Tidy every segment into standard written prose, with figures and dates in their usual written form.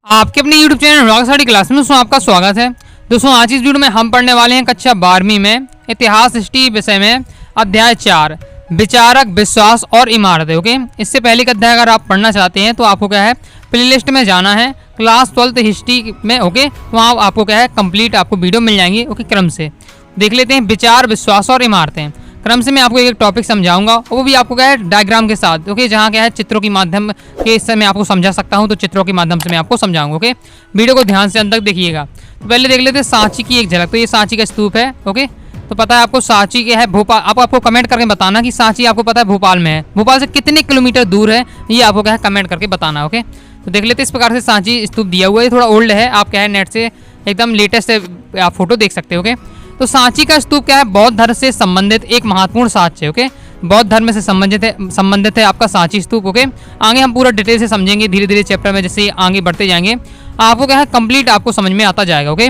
आपके अपने YouTube channel rock study class में दोस्तों आपका स्वागत है। दोस्तों आज इस वीडियो में हम पढ़ने वाले हैं कक्षा 12वीं में इतिहास हिस्ट्री विषय में अध्याय 4 विचारक विश्वास और इमारतें। ओके, इससे पहले का अध्याय अगर आप पढ़ना चाहते हैं तो आपको क्या है प्लेलिस्ट में जाना है क्लास 12th हिस्ट्री में। ओके, वहाँ आपको क्या है कंप्लीट आपको वीडियो मिल जाएंगी। ओके, क्रम से देख लेते हैं विचार विश्वास और इमारतें। क्रम से मैं आपको एक टॉपिक समझाऊंगा और वो भी आपको क्या है डायग्राम के साथ। ओके, जहाँ क्या है चित्रों के माध्यम के इससे मैं आपको समझा सकता हूँ, तो चित्रों के माध्यम से मैं आपको समझाऊंगा। ओके, वीडियो को ध्यान से अंत तक देखिएगा। तो पहले देख लेते हैं सांची की एक झलक। तो ये सांची का स्तूप है। ओके, तो पता है आपको सांची के है भोपाल। आपको कमेंट करके बताना कि सांची आपको पता है भोपाल में है, भोपाल से कितने किलोमीटर दूर है ये आपको क्या है कमेंट करके बताना। ओके, तो देख लेते हैं इस प्रकार से सांची स्तूप दिया हुआ है। थोड़ा ओल्ड है, आप क्या है नेट से एकदम लेटेस्ट आप फोटो देख सकते हो। ओके, तो सांची का स्तूप क्या है बौद्ध धर्म से संबंधित एक महत्वपूर्ण साक्ष्य है। ओके, बौद्ध धर्म से संबंधित है आपका सांची स्तूप। ओके, आगे हम पूरा डिटेल से समझेंगे धीरे धीरे चैप्टर में, जैसे आगे बढ़ते जाएंगे आपको क्या है कंप्लीट आपको समझ में आता जाएगा। ओके,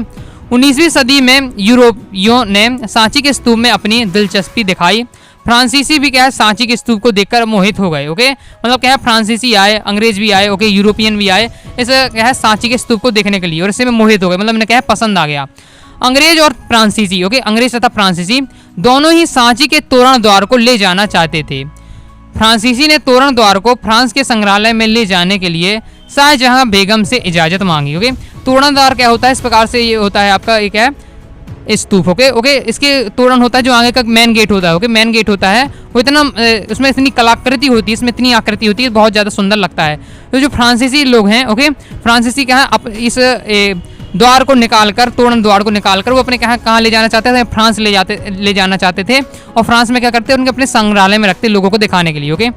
19वीं सदी में यूरोपियों ने सांची के स्तूप में अपनी दिलचस्पी दिखाई। फ्रांसीसी भी क्या है सांची के स्तूप को देखकर मोहित हो गए। ओके, मतलब क्या है फ्रांसीसी आए, अंग्रेज भी आए, ओके यूरोपियन भी आए, इस क्या है सांची के स्तूप को देखने के लिए और इससे में मोहित हो गए, मतलब इन्हें क्या है पसंद आ गया। अंग्रेज और फ्रांसीसी, ओके अंग्रेज तथा फ्रांसीसी दोनों ही सांची के तोरण द्वार को ले जाना चाहते थे। फ्रांसीसी ने तोरण द्वार को फ्रांस के संग्रहालय में ले जाने के लिए शाहजहां बेगम से इजाजत मांगी। ओके, तोरण द्वार क्या होता है इस प्रकार से ये होता है आपका एक है स्तूप। ओके, इसके तोरण होता है जो आगे का मेन गेट होता है। ओके, मेन गेट होता है वो इतना उसमें इतनी कलाकृति होती है, इसमें इतनी आकृति होती है, बहुत ज़्यादा सुंदर लगता है। तो जो फ्रांसीसी लोग हैं, ओके फ्रांसीसी क्या है इस द्वार को निकालकर तोरण द्वार को निकालकर वो अपने कहाँ ले जाना चाहते थे, फ्रांस ले जाना चाहते थे। और फ्रांस में क्या करते हैं उनके अपने संग्रहालय में रखते लोगों को दिखाने के लिए। ओके,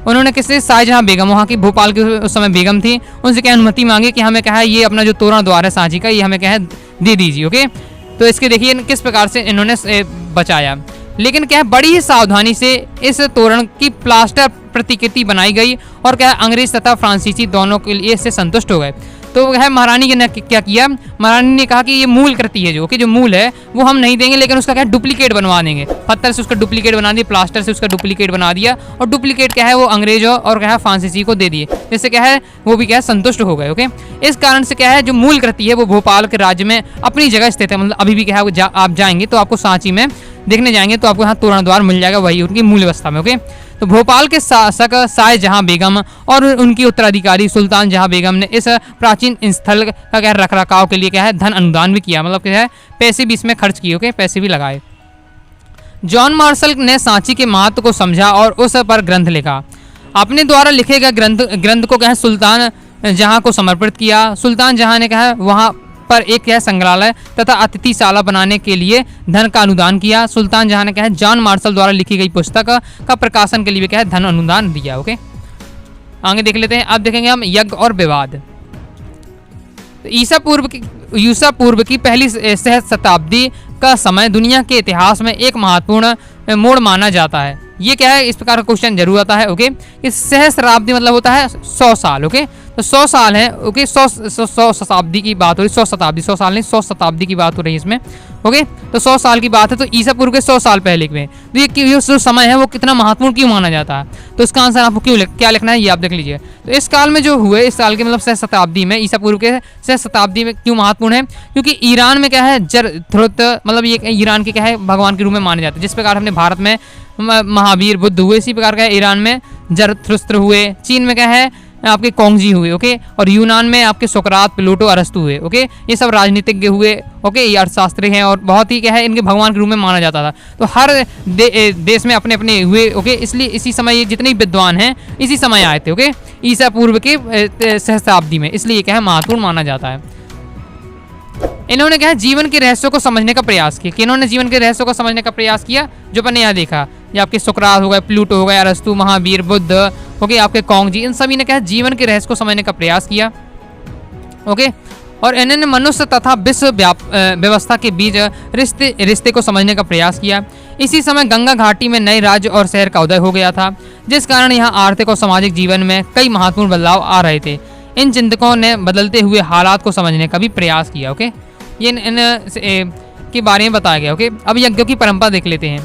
उन्होंने किससे शाहजहां बेगम, वहाँ की भोपाल की उस समय बेगम थी, उनसे क्या अनुमति मांगी कि हमें क्या है ये अपना जो तोरण द्वार है सांची का ये हमें क्या है दे दीजिए। ओके, तो इसके देखिए किस प्रकार से इन्होंने बचाया, लेकिन क्या है बड़ी ही सावधानी से इस तोरण की प्लास्टर प्रतिकृति बनाई गई और क्या अंग्रेज तथा फ्रांसीसी दोनों के लिए इससे संतुष्ट हो गए। तो है महारानी ने क्या किया, महारानी ने कहा कि ये मूल कृति है जो मूल है वो हम नहीं देंगे, लेकिन उसका क्या डुप्लीकेट बनवा देंगे, पत्थर से उसका डुप्लीकेट बना दिया, प्लास्टर से उसका डुप्लीकेट बना दिया और डुप्लीकेट क्या है वो अंग्रेजों और क्या है फ्रांसीसी को दे दिए, जिससे क्या है वो भी क्या है संतुष्ट हो गए। ओके, इस कारण से क्या है जो मूल कृति है वो भोपाल के राज्य में अपनी जगह स्थित है, मतलब अभी भी क्या है आप जाएंगे तो आपको सांची में देखने जाएंगे तो आपको यहाँ तोरण द्वार मिल जाएगा वही उनकी मूल अवस्था में। ओके, तो भोपाल के शासक शाहजहां बेगम और उनकी उत्तराधिकारी सुल्तान जहां बेगम ने इस प्राचीन स्थल का क्या रख रखाव के लिए क्या है धन अनुदान भी किया, मतलब क्या है पैसे भी इसमें खर्च किए। ओके, पैसे भी लगाए। जॉन मार्शल ने सांची के महत्व को समझा और उस पर ग्रंथ लिखा। अपने द्वारा लिखे गए ग्रंथ को क्या है सुल्तान जहां को समर्पित किया। सुल्तान जहां ने क्या है वहां पर एक क्या है संग्रहालय तथा अतिथिशाला बनाने के लिए धन का अनुदान किया। सुल्तान जहां ने क्या है जॉन मार्शल द्वारा लिखी गई पुस्तक का प्रकाशन के लिए क्या है धन अनुदान दिया। ओके, आगे देख लेते हैं। अब देखेंगे हम यज्ञ और विवाद। तो ईसा पूर्व की पहली शताब्दी का समय दुनिया के इतिहास में एक महत्वपूर्ण मोड़ माना जाता है। ये क्या है इस प्रकार का क्वेश्चन जरूर आता है। ओके, इस सहस्राब्दी मतलब होता है 100 साल। ओके, तो 100 साल है। ओके, 100 शताब्दी की बात हो रही, 100 शताब्दी 100 साल नहीं 100 शताब्दी की बात हो रही है इसमें। ओके, तो 100 साल की बात है, तो ईसा पूर्व के 100 साल पहले में तो ये जो समय है वो कितना महत्वपूर्ण क्यों माना जाता है, तो इसका आंसर आपको क्या लिखना है ये आप देख लीजिए। तो इस काल में जो हुए इस साल के मतलब शताब्दी में ईसा पूर्व के शताब्दी में क्यों महत्वपूर्ण है, क्योंकि ईरान में क्या है जरथुस्त्र मतलब ये ईरान के क्या है भगवान के रूप में माने जाते हैं। जिस प्रकार हमने भारत में महावीर बुद्ध हुए इसी प्रकार का ईरान में जरथुस्त्र हुए, चीन में क्या है आपके कोंगजी हुए। ओके, और यूनान में आपके सोक्रात प्लूटो अरस्तु हुए। ओके, ये सब राजनीतिज्ञ हुए। ओके, ये अर्थशास्त्री हैं और बहुत ही क्या है इनके भगवान के रूप में माना जाता था। तो हर देश में अपने अपने हुए। ओके, इसलिए इसी समय ये जितने विद्वान हैं इसी समय आए थे। ओके, ईसा पूर्व के सहस्राब्दी में, इसलिए क्या है महत्वपूर्ण माना जाता है। इन्होंने क्या है जीवन के रहस्यों को समझने का प्रयास किया। कि इन्होंने जीवन के रहस्यों को समझने का प्रयास किया जो मैंने यहाँ देखा, ये आपके सुकरात हो गए, प्लूटो हो गए, अरस्तु, महावीर, बुद्ध, ओके आपके कोंगजी, इन सभी ने क्या है जीवन के रहस्य को समझने का प्रयास किया। ओके, और इन्होंने मनुष्य तथा विश्व व्यवस्था के बीच रिश्ते को समझने का प्रयास किया। इसी समय गंगा घाटी में नए राज्य और शहर का उदय हो गया था, जिस कारण यहाँ आर्थिक और सामाजिक जीवन में कई महत्वपूर्ण बदलाव आ रहे थे। इन चिंतकों ने बदलते हुए हालात को समझने का भी प्रयास किया। ओके, ये इन के बारे में बताया गया। ओके, अब यज्ञों की परंपरा देख लेते हैं।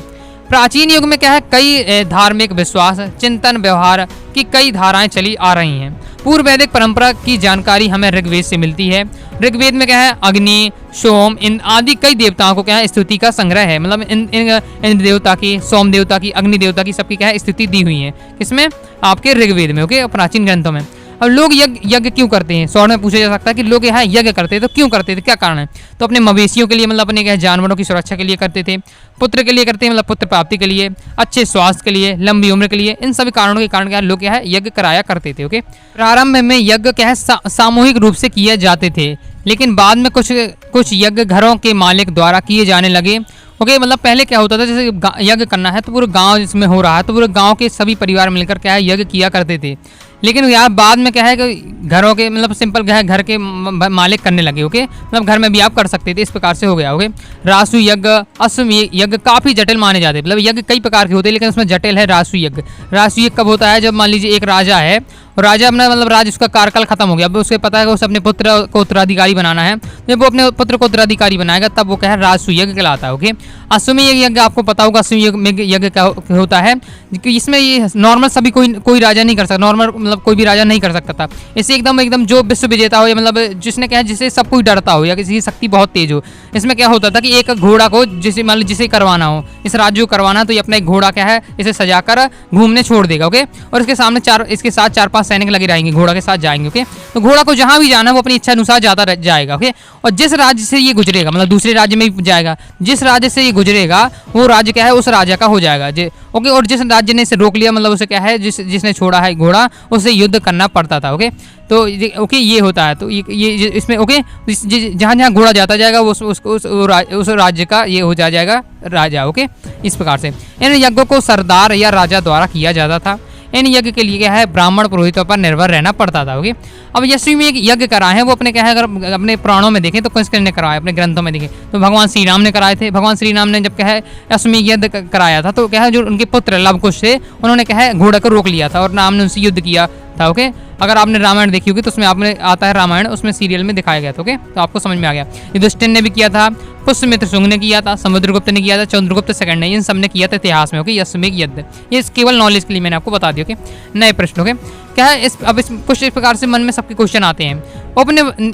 प्राचीन युग में क्या है कई धार्मिक विश्वास, चिंतन, व्यवहार की कई धाराएं चली आ रही हैं। पूर्व वैदिक परंपरा की जानकारी हमें ऋग्वेद से मिलती है। ऋग्वेद में क्या है, अग्नि, सोम, इन आदि कई देवताओं को क्या है स्तुति का संग्रह है। मतलब इन देवता की, सोम देवता की, अग्नि देवता की, सबकी क्या है स्तुति दी हुई है। किसमें? आपके ऋग्वेद में, ओके, प्राचीन ग्रंथों में। अब लोग यज्ञ क्यों करते हैं? सवाल में पूछा जा सकता है कि लोग यहाँ यज्ञ करते हैं तो क्यों करते थे, क्या कारण है? तो अपने मवेशियों के लिए, मतलब अपने क्या जानवरों की सुरक्षा के लिए करते थे, पुत्र के लिए करते हैं, मतलब पुत्र प्राप्ति के लिए, अच्छे स्वास्थ्य के लिए, लंबी उम्र के लिए, इन सभी कारणों के कारण क्या लोग क्या है यज्ञ कराया करते थे। ओके, प्रारंभ में यज्ञ क्या है सामूहिक रूप से किए जाते थे, लेकिन बाद में कुछ यज्ञ घरों के मालिक द्वारा किए जाने लगे। ओके, मतलब पहले क्या होता था, जैसे यज्ञ करना है तो पूरे गांव जिसमें हो रहा है तो पूरे गांव के सभी परिवार मिलकर क्या है यज्ञ किया करते थे। लेकिन यार बाद में क्या है कि घरों के, मतलब सिंपल क्या है घर के मालिक करने लगे। ओके, मतलब घर में भी आप कर सकते थे, इस प्रकार से हो गया। ओके, रासु यज्ञ, अश्वमेध यज्ञ काफ़ी जटिल माने जाते हैं। मतलब यज्ञ कई प्रकार के होते हैं, लेकिन उसमें जटिल है रासु यज्ञ। रासु यज्ञ कब होता है? जब मान लीजिए एक राजा है और राजा अपना, मतलब राज उसका कार्यकाल खत्म हो गया, अब उसको पता है कि उसे अपने पुत्र को उत्तराधिकारी बनाना है। जब वो अपने पुत्र को उत्तराधिकारी बनाएगा तब वो क्या है राजसु यज्ञ कहलाता है। ओके, अश्वमेध यज्ञ आपको पता होगा, अश्वमेध यज्ञ क्या होता है कि इसमें ये नॉर्मल सभी कोई राजा नहीं कर सकता, नॉर्मल मतलब कोई भी राजा नहीं कर सकता था। इसे एकदम जो विश्व विजेता हो, या मतलब जिसने क्या है जिसे सब कोई डरता हो या किसी की शक्ति बहुत तेज हो। इसमें क्या होता था कि एक घोड़ा को जिसे मान लीजिए जिसे करवाना हो, इस राज्य को करवाना, तो ये अपना एक घोड़ा क्या है इसे सजाकर घूमने छोड़ देगा। ओके, और इसके सामने इसके साथ 4-5 सैनिक लगे रहेंगे, घोड़ा के साथ जाएंगे। ओके, तो घोड़ा को जहां भी जाना है वो अपनी इच्छा अनुसार जाता जाएगा। ओके, और जिस राज्य से ये गुजरेगा, मतलब दूसरे राज्य में भी जाएगा, जिस राज्य से ये गुजरेगा वो राज्य क्या है उस राजा का हो जाएगा। ओके, और जिस राज्य ने इसे रोक लिया, मतलब उसे क्या है जिसने छोड़ा है घोड़ा, उससे युद्ध करना पड़ता था। ओके, तो ओके ये होता है। तो ये इसमें ओके जहाँ जहाँ घोड़ा जाता जाएगा वो उस राज्य का ये हो जाएगा राजा। ओके, इस प्रकार से इन यज्ञों को सरदार या राजा द्वारा किया जाता था। इन यज्ञ के लिए क्या है ब्राह्मण पुरोहितों पर निर्भर रहना पड़ता था। ओके, अब यशवी में एक यज्ञ कराए हैं वो अपने क्या है, अगर अपने पुराणों में देखें तो किसने ने कराया, अपने ग्रंथों में देखें तो भगवान श्री राम ने कराए थे। भगवान श्री राम ने जब क्या है अश्वमेध यज्ञ कराया था तो क्या है जो उनके पुत्र लवकुश थे उन्होंने क्या है घोड़े को रोक लिया था और राम ने उनसे युद्ध किया था। ओके, अगर आपने रामायण देखी होगी तो उसमें आपने आता है रामायण, उसमें सीरियल में दिखाया गया था। ओके, तो आपको समझ में आ गया। युधिष्ठिर ने भी किया था, पुष्यमित्र शुंग ने किया था, समुद्रगुप्त ने किया था, चंद्रगुप्त सेकंड ने, इन सब ने किया था इतिहास में। ओके, अश्वमेध यज्ञ ये केवल नॉलेज के लिए मैंने आपको बता दिया। ओके, नए प्रश्न। ओके, क्या है अब कुछ इस प्रकार से मन में सबके क्वेश्चन आते हैं।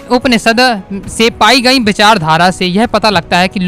उपनिषद से पाई गई विचारधारा से यह पता लगता है कि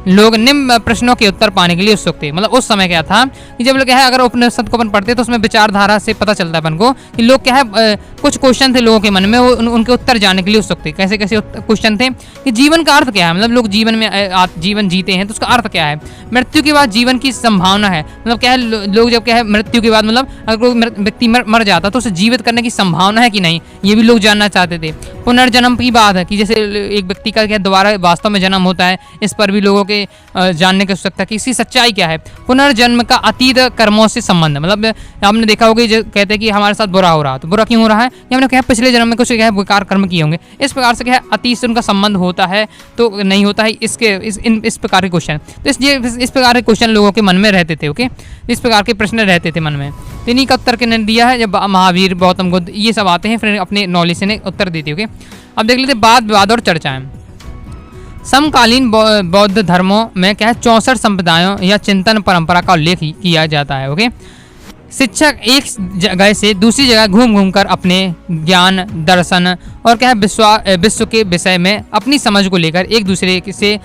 लोग निम्न प्रश्नों के उत्तर पाने के लिए उत्सुक थे। मतलब उस समय क्या था कि जब लोग क्या है अगर उपनिषद को अपन पढ़ते तो उसमें विचारधारा से पता चलता है अपन को कि लोग क्या है कुछ क्वेश्चन थे लोगों के मन में, वो उनके उत्तर जानने के लिए उत्सुक थे। कैसे कैसे क्वेश्चन थे कि जीवन का अर्थ क्या है, मतलब लोग जीवन जीते हैं तो उसका अर्थ क्या है, मृत्यु के बाद जीवन की संभावना है, मतलब क्या है लोग जब क्या है मृत्यु के बाद मतलब अगर कोई व्यक्ति मर जाता तो उसे जीवित करने की संभावना है कि नहीं, ये भी लोग जानना चाहते थे। पुनर्जन्म की बात है कि जैसे एक व्यक्ति का क्या दोबारा वास्तव में जन्म होता है, इस पर भी लोगों के जानने की आवश्यकता कि इसकी सच्चाई क्या है। पुनर्जन्म का अतीत कर्मों से संबंध, मतलब आपने देखा होगा जो कहते हैं कि हमारे साथ बुरा हो रहा है तो बुरा क्यों हो रहा है, कि हमने क्या पिछले जन्म में कुछ क्या है बेकार कर्म किए होंगे, इस प्रकार से क्या है अतीत से उनका संबंध होता है तो नहीं होता है, इस प्रकार के क्वेश्चन। तो इस प्रकार के क्वेश्चन लोगों के मन में रहते थे। ओके, इस प्रकार के प्रश्न रहते थे मन में, तो इन्हीं का उत्तर किन्होंने दिया है जब महावीर, गौतम बुद्ध ये सब आते हैं फिर अपने नॉलेज से उत्तर देते। ओके, अब देख लेते वाद विवाद और चर्चाएं। समकालीन बौद्ध धर्मों में क्या है 64 संप्रदायों या चिंतन परंपरा का उल्लेख किया जाता है। ओके, शिक्षक एक जगह से दूसरी जगह घूम कर अपने ज्ञान, दर्शन और क्या है विश्व के विषय में अपनी समझ को लेकर एक दूसरे से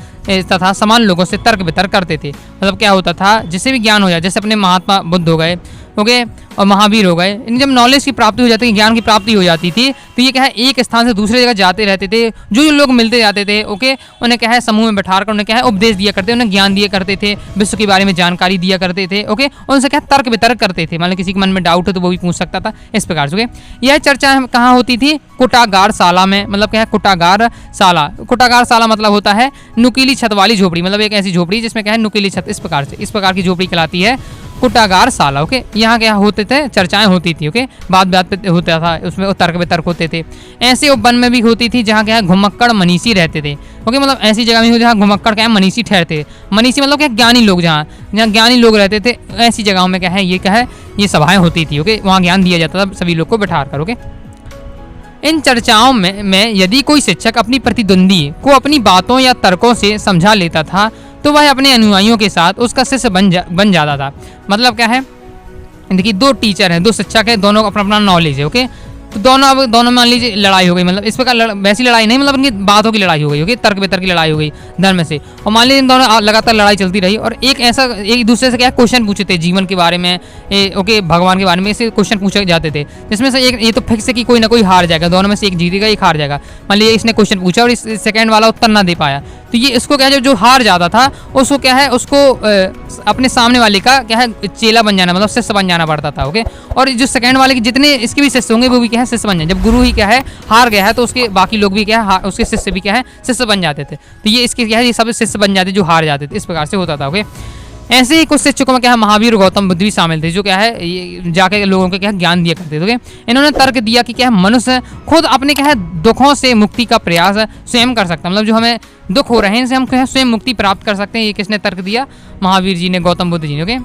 तथा समान लोगों से तर्क वितर्क करते थे। मतलब क्या होता था जिससे भी ज्ञान हो जाए, जैसे अपने महात्मा बुद्ध हो गए, ओके, और महावीर हो गए, इन जब नॉलेज की प्राप्ति हो जाती है, ज्ञान की प्राप्ति हो जाती थी तो ये क्या है एक स्थान से दूसरे जगह जाते रहते थे। जो लोग मिलते जाते थे ओके, उन्हें क्या है समूह में बैठा कर उन्हें क्या है उपदेश दिया करते, उन्हें ज्ञान दिया करते थे, विश्व के बारे में जानकारी दिया करते थे। ओके, उनसे क्या तर्क वितर्क करते थे, मतलब किसी के मन में डाउट हो तो वो भी पूछ सकता था, इस प्रकार से। यह चर्चा कहाँ होती थी? कुटागार शाला में। मतलब क्या है कुटागार शाला, कुटागार शाला मतलब होता है नुकीली छत वाली झोपड़ी, मतलब एक ऐसी झोपड़ी जिसमें क्या है नुकीली छत, इस प्रकार की झोपड़ी कहलाती है कुटागार शाला। ओके, यहाँ क्या होते थे चर्चाएं होती थी। ओके, बात पे होता था, उसमें तर्क वितर्क होते थे। ऐसे उपवन में भी होती थी जहाँ क्या है घुमक्कड़ मनीषी रहते थे। ओके, मतलब ऐसी जगह में हो जहाँ घुमक्कड़ क्या है मनीषी ठहरते, मनीषी मतलब क्या ज्ञानी लोग, जहाँ ज्ञानी लोग रहते थे, ऐसी जगहों में क्या है ये सभाएं होती थी। ओके, वहाँ ज्ञान दिया जाता था सभी लोग को बैठा कर। ओके, इन चर्चाओं में यदि कोई शिक्षक अपनी प्रतिद्वंदी को अपनी बातों या तर्कों से समझा लेता था तो वह अपने अनुयायियों के साथ उसका शिष्य बन जाता था। मतलब क्या है, देखिए दो टीचर हैं, दो शिक्षक हैं, दोनों को अपना अपना नॉलेज है। ओके, तो दोनों मान लीजिए लड़ाई हो गई, मतलब इस प्रकार वैसी लड़ाई नहीं, मतलब इनकी बातों की लड़ाई हो गई, ओके, तर्क वितर्क की लड़ाई हो गई धर्म से। और मान लीजिए इन दोनों लगातार लड़ाई चलती रही और एक ऐसा एक दूसरे से क्या क्वेश्चन पूछे थे जीवन के बारे में, ओके, भगवान के बारे में ऐसे क्वेश्चन पूछे जाते थे, जिसमें से एक ये तो फिक्स है कि कोई ना कोई हार जाएगा, दोनों में से एक जीतेगा, एक हार जाएगा। मान लीजिए इसने क्वेश्चन पूछा और इस सेकंड वाला उत्तर ना दे पाया, तो ये इसको क्या है, जो हार जाता था उसको क्या है, उसको अपने सामने वाले का क्या है चेला बन जाना, मतलब शिष्य बन जाना पड़ता था, ओके। और जो सेकंड वाले के जितने इसके भी शिष्य होंगे वो भी क्या है शिष्य बन जाए। जब गुरु ही क्या है हार गया है तो उसके बाकी लोग भी क्या है उसके शिष्य भी क्या है शिष्य बन जाते थे। तो ये इसके क्या है, ये सब शिष्य बन जाते जो हार जाते थे, इस प्रकार से होता था, ओके। ऐसे ही कुछ शिक्षकों में क्या है महावीर और गौतम बुद्ध भी शामिल थे, जो क्या है ये जाके लोगों को क्या है ज्ञान दिया करते थे, ओके। इन्होंने तर्क दिया कि क्या है मनुष्य खुद अपने क्या है दुखों से मुक्ति का प्रयास स्वयं कर सकता है, मतलब जो हमें दुख हो रहे हैं इनसे हम क्या है स्वयं मुक्ति प्राप्त कर सकते हैं। ये किसने तर्क दिया? महावीर जी ने, गौतम बुद्ध जी ने, ओके।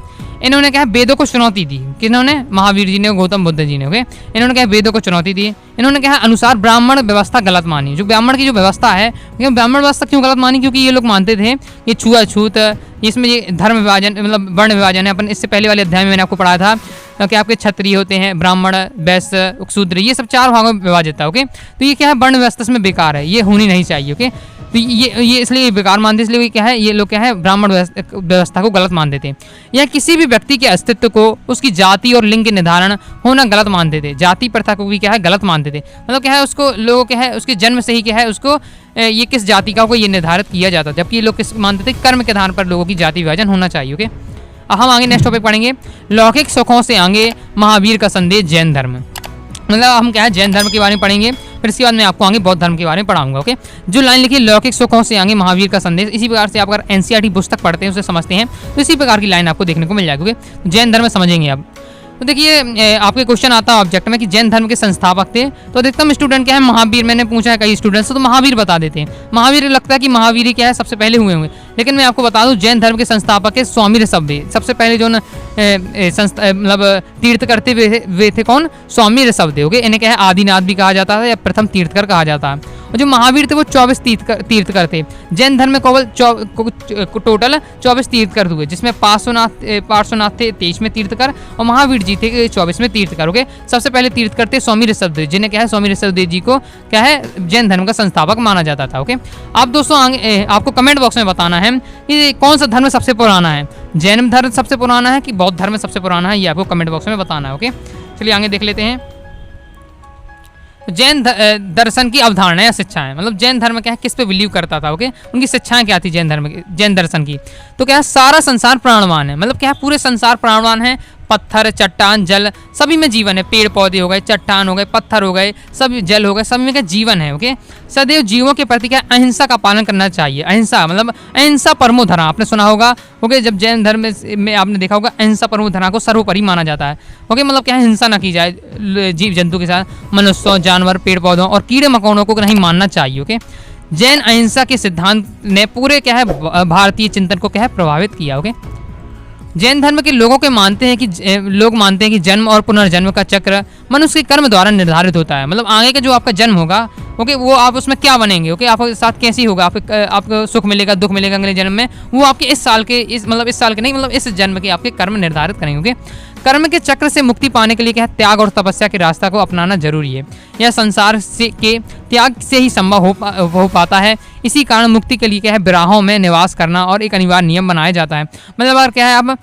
इन्होंने क्या है वेदों को चुनौती दी, किन्होंने? महावीर जी ने, गौतम बुद्ध जी ने, ओके। इन्होंने क्या है वेदों को चुनौती दी। इन्होंने क्या है अनुसार ब्राह्मण व्यवस्था गलत मानी, जो ब्राह्मण की जो व्यवस्था है, ब्राह्मण व्यवस्था क्यों गलत मानी? क्योंकि ये लोग मानते थे ये छुआछूत, इसमें ये धर्म विभाजन मतलब वर्ण विभाजन है। अपन इससे पहले वाले अध्याय में मैंने आपको पढ़ाया था कि आपके क्षत्रिय होते हैं, ब्राह्मण, वैश्य, शूद्र, ये सब 4 भागों में विभाजित है, ओके। तो ये क्या है वर्ण व्यवस्था इसमें बेकार है, ये होनी नहीं चाहिए, ओके। तो ये इसलिए बेकार मानते, इसलिए क्या है ये लोग क्या है ब्राह्मण व्यवस्था को गलत मानते थे। या किसी भी व्यक्ति के अस्तित्व को उसकी जाति और लिंग के निर्धारण होना गलत मानते थे, जाति प्रथा को भी क्या है गलत मानते थे। मतलब क्या है उसको लोगों क्या है उसके जन्म से ही क्या है उसको ये किस जाति का को ये निर्धारित किया जाता था, जबकि ये लोग किस मानते थे कर्म के आधार पर लोगों की जाति विभाजन होना चाहिए, ओके। हम आगे नेक्स्ट टॉपिक पढ़ेंगे, लौकिक सुखों से आगे महावीर का संदेश जैन धर्म। मतलब हम क्या है जैन धर्म के बारे में पढ़ेंगे, फिर इसके बाद मैं आपको आगे बौद्ध धर्म के बारे में पढ़ाऊंगा, ओके। जो लाइन लिखी लौकिक सुखों से आगे महावीर का संदेश, इसी प्रकार से आप अगर एनसीईआरटी पुस्तक पढ़ते हैं उसे समझते हैं तो इसी प्रकार की लाइन आपको देखने को मिल जाएगी, ओके। जैन धर्म में समझेंगे अब। तो देखिए आपके क्वेश्चन आता है ऑब्जेक्ट में कि जैन धर्म के संस्थापक थे, तो अधिकतम स्टूडेंट क्या है महावीर, मैंने पूछा है कई स्टूडेंट्स से तो महावीर बता देते हैं। महावीर लगता है कि महावीर ही क्या है सबसे पहले हुए होंगे, लेकिन मैं आपको बता दूं जैन धर्म के संस्थापक है स्वामी ऋषभदेव। सबसे पहले जो मतलब तीर्थ करते वे थे कौन? स्वामी ऋषभदेव, ओके। इन्हें क्या है आदिनाथ भी कहा जाता है या प्रथम तीर्थकर कहा जाता है। और जो महावीर थे वो 24 तीर्थकर थे। जैन धर्म में केवल टोटल 24 तीर्थकर हुए, जिसमें पार्श्वनाथ थे 23 में तीर्थकर और महावीर जी थे 24 में तीर्थकर, ओके। सबसे पहले तीर्थकर थे स्वामी ऋषभदेव, जिन्हें क्या है स्वामी ऋषभदेव जी को क्या है जैन धर्म का संस्थापक माना जाता था, ओके। आप दोस्तों आपको कमेंट बॉक्स में बताना है कि कौन सा धर्म सबसे पुराना है, जैन धर्म सबसे पुराना है कि बौद्ध धर्म सबसे पुराना है, ये आपको कमेंट बॉक्स में बताना है, ओके। चलिए आगे देख लेते हैं। जैन दर्शन की अवधारणा या शिक्षाएं, मतलब जैन धर्म क्या है किस पे बिलीव करता था, ओके। उनकी शिक्षाएं क्या थी जैन दर्शन की? तो क्या है सारा संसार प्राणवान है, मतलब क्या है पूरे संसार प्राणवान है। पत्थर, चट्टान, जल सभी में जीवन है, पेड़ पौधे हो गए, चट्टान हो गए, पत्थर हो गए, सभी जल हो गए, सभी में क्या जीवन है, ओके। सदैव जीवों के प्रति क्या अहिंसा का पालन करना चाहिए। अहिंसा मतलब अहिंसा परमो धर्म, आपने सुना होगा, ओके। जब जैन धर्म में आपने देखा होगा अहिंसा परमो धर्म को सर्वोपरि माना जाता है, ओके। मतलब क्या हिंसा ना की जाए जीव जंतु के साथ, मनुष्यों, जानवर, पेड़ पौधों और कीड़े मकोड़ों को नहीं मानना चाहिए, ओके। जैन अहिंसा के सिद्धांत ने पूरे क्या है भारतीय चिंतन को क्या है प्रभावित किया, ओके। जैन धर्म के लोग मानते हैं कि जन्म और पुनर्जन्म का चक्र मनुष्य के कर्म द्वारा निर्धारित होता है। मतलब आगे का जो आपका जन्म होगा, ओके, वो आप उसमें क्या बनेंगे, ओके, आपके साथ कैसी होगा, आपको सुख मिलेगा, दुख मिलेगा अगले जन्म में, वो आपके इस साल के नहीं मतलब इस जन्म के आपके कर्म निर्धारित करेंगे, ओके। कर्म के चक्र से मुक्ति पाने के लिए क्या है त्याग और तपस्या के रास्ता को अपनाना जरूरी है। यह संसार के त्याग से ही संभव हो पाता है। इसी कारण मुक्ति के लिए क्या है विराहों में निवास करना और एक अनिवार्य नियम बनाया जाता है। मतलब अगर क्या है आप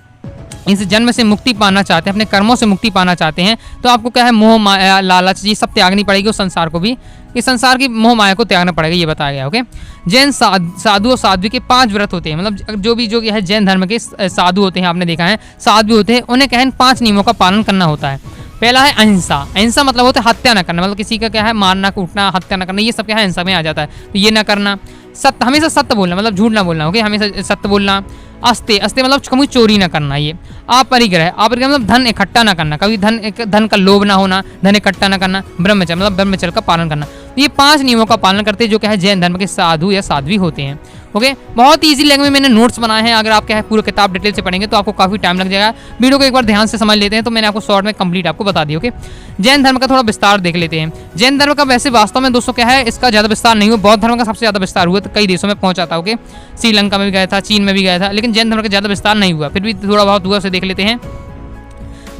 इस जन्म से मुक्ति पाना चाहते हैं, अपने कर्मों से मुक्ति पाना चाहते हैं, तो आपको क्या है मोह माया, लालच, ये सब त्यागनी पड़ेगी। उस संसार को भी, इस संसार की मोह माया को त्यागना पड़ेगा, ये बताया गया, ओके। जैन साधु और साध्वी के 5 व्रत होते हैं। मतलब जो है जैन धर्म के साधु होते हैं, आपने देखा है साध्वी होते हैं, उन्हें क्या है 5 नियमों का पालन करना होता है। पहला है अहिंसा। अहिंसा मतलब होता है हत्या न करना, मतलब किसी का क्या है मारना, कूटना, हत्या न करना, ये सब क्या है अहिंसा में आ जाता है। तो ये ना करना। सत्य, हमेशा सत्य बोलना, मतलब झूठ ना बोलना, ओके, हमेशा सत्य बोलना। अस्ते मतलब कभी चोरी ना करना। ये अपरिग्रह मतलब धन इकट्ठा ना करना, कभी धन का लोभ ना होना, धन इकट्ठा ना करना। ब्रह्मचर्य मतलब ब्रह्मचर्य का पालन करना। ये 5 नियमों का पालन करते हैं जो क्या है जैन धर्म के साधु या साध्वी होते हैं, ओके। बहुत ईजी लैंग्वेज में मैंने नोट्स बनाए हैं, अगर आप क्या है पूरा किताब डिटेल से पढ़ेंगे तो आपको काफी टाइम लग जाएगा। वीडियो को एक बार ध्यान से समझ लेते हैं, तो मैंने आपको शॉर्ट में कंप्लीट आपको बता दिया, ओके। जैन धर्म का थोड़ा विस्तार देख लेते हैं। जैन धर्म का वैसे वास्तव में दोस्तों क्या है इसका ज्यादा विस्तार नहीं हुआ, बौद्ध धर्म का सबसे ज्यादा विस्तार हुआ, तो कई देशों में पहुंचा था, ओके। श्रीलंका में भी गया था, चीन में भी गया था, लेकिन जैन धर्म का ज्यादा विस्तार नहीं हुआ, फिर भी थोड़ा बहुत हुआ, उसे देख लेते हैं।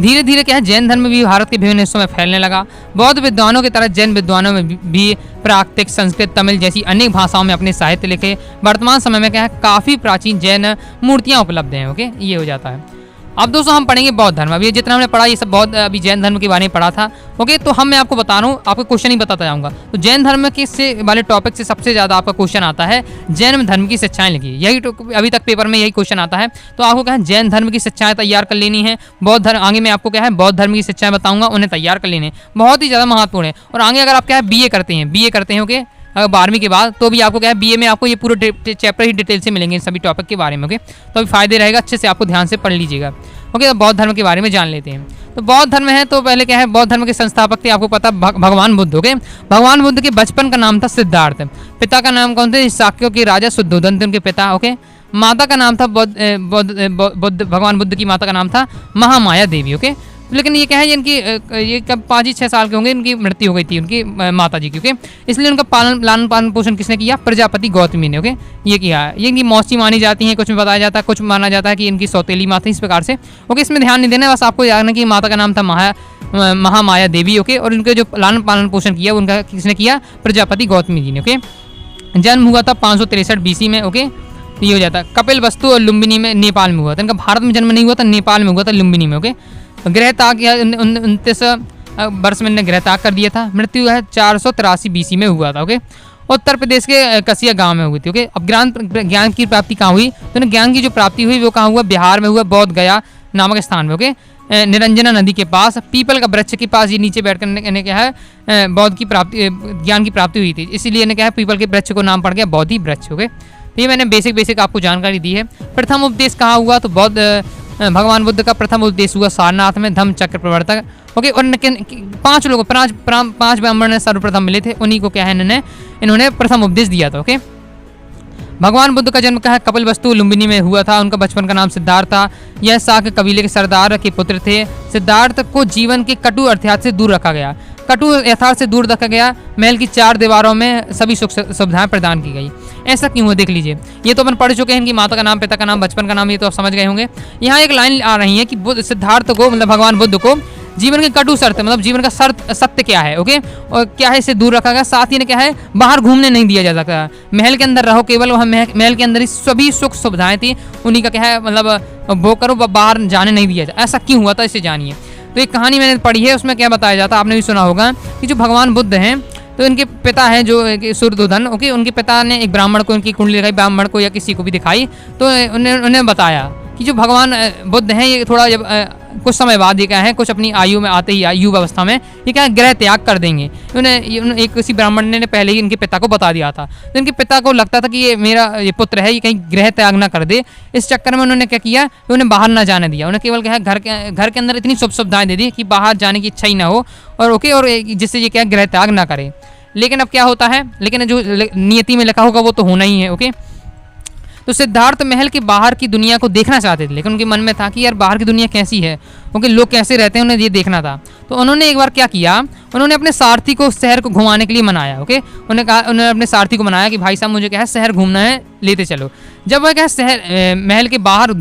धीरे धीरे क्या है जैन धर्म भी भारत के विभिन्न हिस्सों में फैलने लगा। बौद्ध विद्वानों की तरह जैन विद्वानों में भी प्राकृतिक, संस्कृत, तमिल जैसी अनेक भाषाओं में अपने साहित्य लिखे। वर्तमान समय में क्या है काफ़ी प्राचीन जैन मूर्तियाँ उपलब्ध हैं। ओके, ये हो जाता है। अब दोस्तों हम पढ़ेंगे बौद्ध धर्म। अभी जितना हमने पढ़ा ये सब बौद्ध, अभी जैन धर्म के बारे में पढ़ा था। ओके, तो मैं आपको बता रहा हूँ, आपको क्वेश्चन ही बताता जाऊँगा। तो जैन धर्म के से वाले टॉपिक से सबसे ज़्यादा आपका क्वेश्चन आता है जैन धर्म की सच्चाई लिखी। यही अभी तक पेपर में यही क्वेश्चन आता है। तो आपको क्या है जैन धर्म की सच्चाई तैयार कर लेनी है। बौद्ध धर्म आगे मैं आपको क्या है बौद्ध धर्म की सच्चाई बताऊँगा, उन्हें तैयार कर लेने हैं, बहुत ही ज़्यादा महत्वपूर्ण है। और आगे अगर आप क्या है बीए करते हैं ओके, 12वीं के बाद, तो भी आपको क्या है बीए में आपको ये पूरे चैप्टर ही डिटेल से मिलेंगे इन सभी टॉपिक के बारे में। ओके, तो अभी फायदे रहेगा, अच्छे से आपको ध्यान से पढ़ लीजिएगा। ओके, तो बौद्ध धर्म के बारे में जान लेते हैं। तो बौद्ध धर्म है, तो पहले क्या है बौद्ध धर्म के संस्थापक थे, आपको पता भगवान बुद्ध। ओके, भगवान बुद्ध के बचपन का नाम था सिद्धार्थ। पिता का नाम कौन थे? शाक्यों के राजा शुद्धोधन थे उनके पिता। ओके, माता का नाम था भगवान बुद्ध की माता का नाम था महामाया देवी। ओके, लेकिन ये क्या है इनकी ये कब 5-6 साल के होंगे इनकी मृत्यु हो गई थी उनकी माता जी की। ओके, इसलिए उनका लालन पालन पोषण किसने किया? प्रजापति गौतमी ने। ओके, ये किया है। ये इनकी मौसी मानी जाती है, कुछ में बताया जाता है, कुछ माना जाता है कि इनकी सौतेली माता थी, इस प्रकार से। ओके, इसमें ध्यान नहीं देना, बस आपको याद रखना कि माता का नाम था महामाया देवी। ओके, और इनके जो लालन पालन पोषण किया उनका किसने किया? प्रजापति गौतमी जी ने। ओके, जन्म हुआ था 563 BC में। ओके, ये हो जाता है। कपिल वस्तु और लुम्बिनी में नेपाल में हुआ था। इनका भारत में जन्म नहीं हुआ था, नेपाल में हुआ था, लुम्बिनी में। ओके, गृह त्याग 29 वर्ष में गृह त्याग कर दिया था। मृत्यु है 483 BC में हुआ था। ओके, उत्तर प्रदेश के कसिया गांव में हुई थी। ओके, अब ज्ञान की प्राप्ति कहाँ हुई? तो ज्ञान की जो प्राप्ति हुई वो कहाँ हुआ? बिहार में हुआ, बोध गया नामक स्थान में। ओके, निरंजना नदी के पास पीपल का वृक्ष के पास ये नीचे बैठकर इन्हें क्या है बौद्ध की प्राप्ति, ज्ञान की प्राप्ति हुई थी, इसीलिए इन्हें क्या है पीपल के वृक्ष को नाम पड़ गया बोधि वृक्ष। ओके, ये मैंने बेसिक आपको जानकारी दी है। प्रथम उपदेश कहाँ हुआ? तो बौद्ध भगवान बुद्ध का प्रथम उपदेश हुआ सारनाथ में, धम्म चक्र प्रवर्तक। ओके, और 5 ब्राह्मण ने सर्वप्रथम मिले थे, उन्हीं को क्या है इन्होंने प्रथम उपदेश दिया था। ओके, भगवान बुद्ध का जन्म क्या है कपिल वस्तु लुम्बिनी में हुआ था। उनका बचपन का नाम सिद्धार्थ था। यह शाक्य कबीले के सरदार के पुत्र थे। सिद्धार्थ को जीवन के कटु अर्थात से दूर रखा गया। कटु यथार्थ से दूर रखा गया। महल की 4 दीवारों में सभी सुख सुविधाएं प्रदान की गई। ऐसा क्यों है देख लीजिए, ये तो अपन पढ़ चुके हैं, इनकी माता का नाम, पिता का नाम, बचपन का नाम, ये तो आप समझ गए होंगे। यहाँ एक लाइन आ रही है कि सिद्धार्थ को मतलब भगवान बुद्ध को जीवन के कटु शर्त मतलब जीवन का सत्य क्या है। ओके, और क्या है इसे दूर रखा गया। साथ ही ने क्या है बाहर घूमने नहीं दिया जा सकता, महल के अंदर रहो, केवल वहाँ महल के अंदर ही सभी सुख सुविधाएं थी, उन्हीं का क्या है मतलब वो करो, बाहर जाने नहीं दिया जाता। ऐसा क्यों हुआ था इसे जानिए। तो एक कहानी मैंने पढ़ी है, उसमें क्या बताया जाता है, आपने भी सुना होगा कि जो भगवान बुद्ध हैं तो इनके पिता हैं जो शुद्धोधन। ओके, उनके पिता ने एक ब्राह्मण को इनकी कुंडली दिखाई, ब्राह्मण को या किसी को भी दिखाई, तो उन्हें बताया कि जो भगवान बुद्ध हैं ये थोड़ा जब कुछ समय बाद ये क्या है कुछ अपनी आयु में आते ही युवा अवस्था में ये क्या है गृह त्याग कर देंगे। उन्हें एक किसी ब्राह्मण ने पहले ही इनके पिता को बता दिया था। तो इनके पिता को लगता था कि ये मेरा ये पुत्र है, ये कहीं गृह त्याग ना कर दे। इस चक्कर में उन्होंने क्या किया, उन्हें बाहर ना जाने दिया। उन्हें केवल क्या है घर के अंदर इतनी सुख सुविधाएं दे दी कि बाहर जाने की इच्छा ही ना हो, और ओके, और जिससे ये क्या गृह त्याग ना करे। लेकिन अब क्या होता है, लेकिन जो नियति में लिखा होगा वो तो होना ही है। ओके, तो सिद्धार्थ महल के बाहर की दुनिया को देखना चाहते थे, लेकिन उनके मन में था कि यार बाहर की दुनिया कैसी है, क्योंकि लोग कैसे रहते हैं उन्हें ये देखना था। तो उन्होंने एक बार क्या किया, उन्होंने अपने सारथी को शहर को घुमाने के लिए मनाया। ओके, उन्होंने अपने सारथी को मनाया कि भाई साहब मुझे क्या है शहर घूमना है, लेते चलो। जब वह क्या है शहर महल के बाहर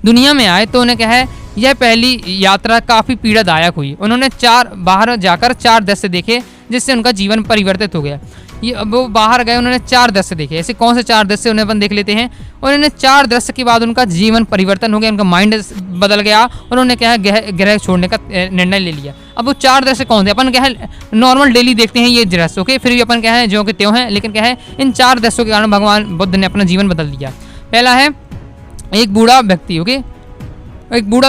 दुनिया में आए तो उन्हें क्या है यह पहली यात्रा काफ़ी पीड़ादायक हुई। उन्होंने बाहर जाकर 4 दृश्य देखे जिससे उनका जीवन परिवर्तित हो गया। ये अब वो बाहर गए, उन्होंने 4 दृश्य देखे। ऐसे कौन से 4 दृश्य उन्हें अपन देख लेते हैं। और उन्होंने 4 दृश्य के बाद उनका जीवन परिवर्तन हो गया, उनका माइंड बदल गया और उन्होंने क्या है ग्रह छोड़ने का निर्णय ले लिया। अब वो 4 दृश्य कौन थे, अपन क्या है नॉर्मल डेली देखते हैं ये दृश्य। ओके, फिर भी अपन क्या है जो कि त्यों हैं, लेकिन क्या है इन 4 दृश्यों के कारण भगवान बुद्ध ने अपना जीवन बदल दिया। पहला है एक बूढ़ा व्यक्ति। ओके, एक बूढ़े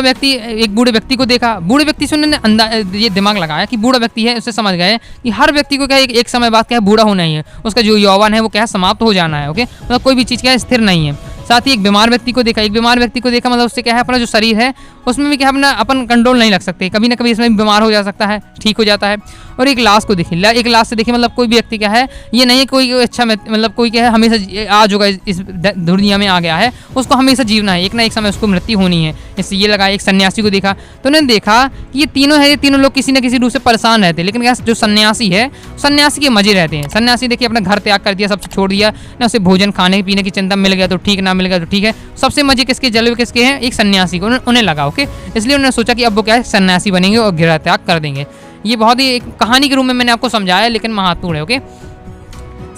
व्यक्ति को देखा। बूढ़े व्यक्ति से उन्होंने ये दिमाग लगाया कि बूढ़ा व्यक्ति है, उससे समझ गए कि हर व्यक्ति को क्या एक समय बाद क्या है बूढ़ा होना ही है, उसका जो यौवन है वो क्या है समाप्त हो जाना है। ओके, मतलब कोई भी चीज़ क्या है स्थिर नहीं है। साथ ही एक बीमार व्यक्ति को देखा। मतलब उससे क्या है अपना जो शरीर है उसमें भी क्या है अपन कंट्रोल नहीं रख सकते, कभी ना कभी इसमें भी बीमार हो जा सकता है, ठीक हो जाता है। और एक लाश को देखिए, एक लाश से देखिए मतलब कोई भी व्यक्ति क्या है, ये नहीं है कोई अच्छा मतलब कोई क्या है हमेशा आज होगा इस दुनिया में आ गया है, उसको हमेशा जीवना है, एक ना एक समय उसको मृत्यु होनी है। इससे ये लगा, एक सन्यासी को देखा तो उन्होंने देखा कि ये तीनों है, ये तीनों लोग किसी न किसी रूप से परेशान रहते हैं, लेकिन क्या जो सन्यासी है, सन्यासी के मजे रहते हैं। सन्यासी देखिए अपना घर त्याग कर दिया, सबसे छोड़ दिया ना, उसे भोजन खाने पीने की चिंता, मिल गया तो ठीक, ना मिल गया तो ठीक है, सबसे मजे किसके, जलवे किसके हैं, एक सन्यासी को उन्हें लगा। ओके, इसलिए उन्होंने सोचा कि अब वो क्या है सन्यासी बनेंगे और गृह त्याग कर देंगे। ये बहुत ही एक कहानी के रूप में मैंने आपको समझाया, लेकिन महत्वपूर्ण है। ओके,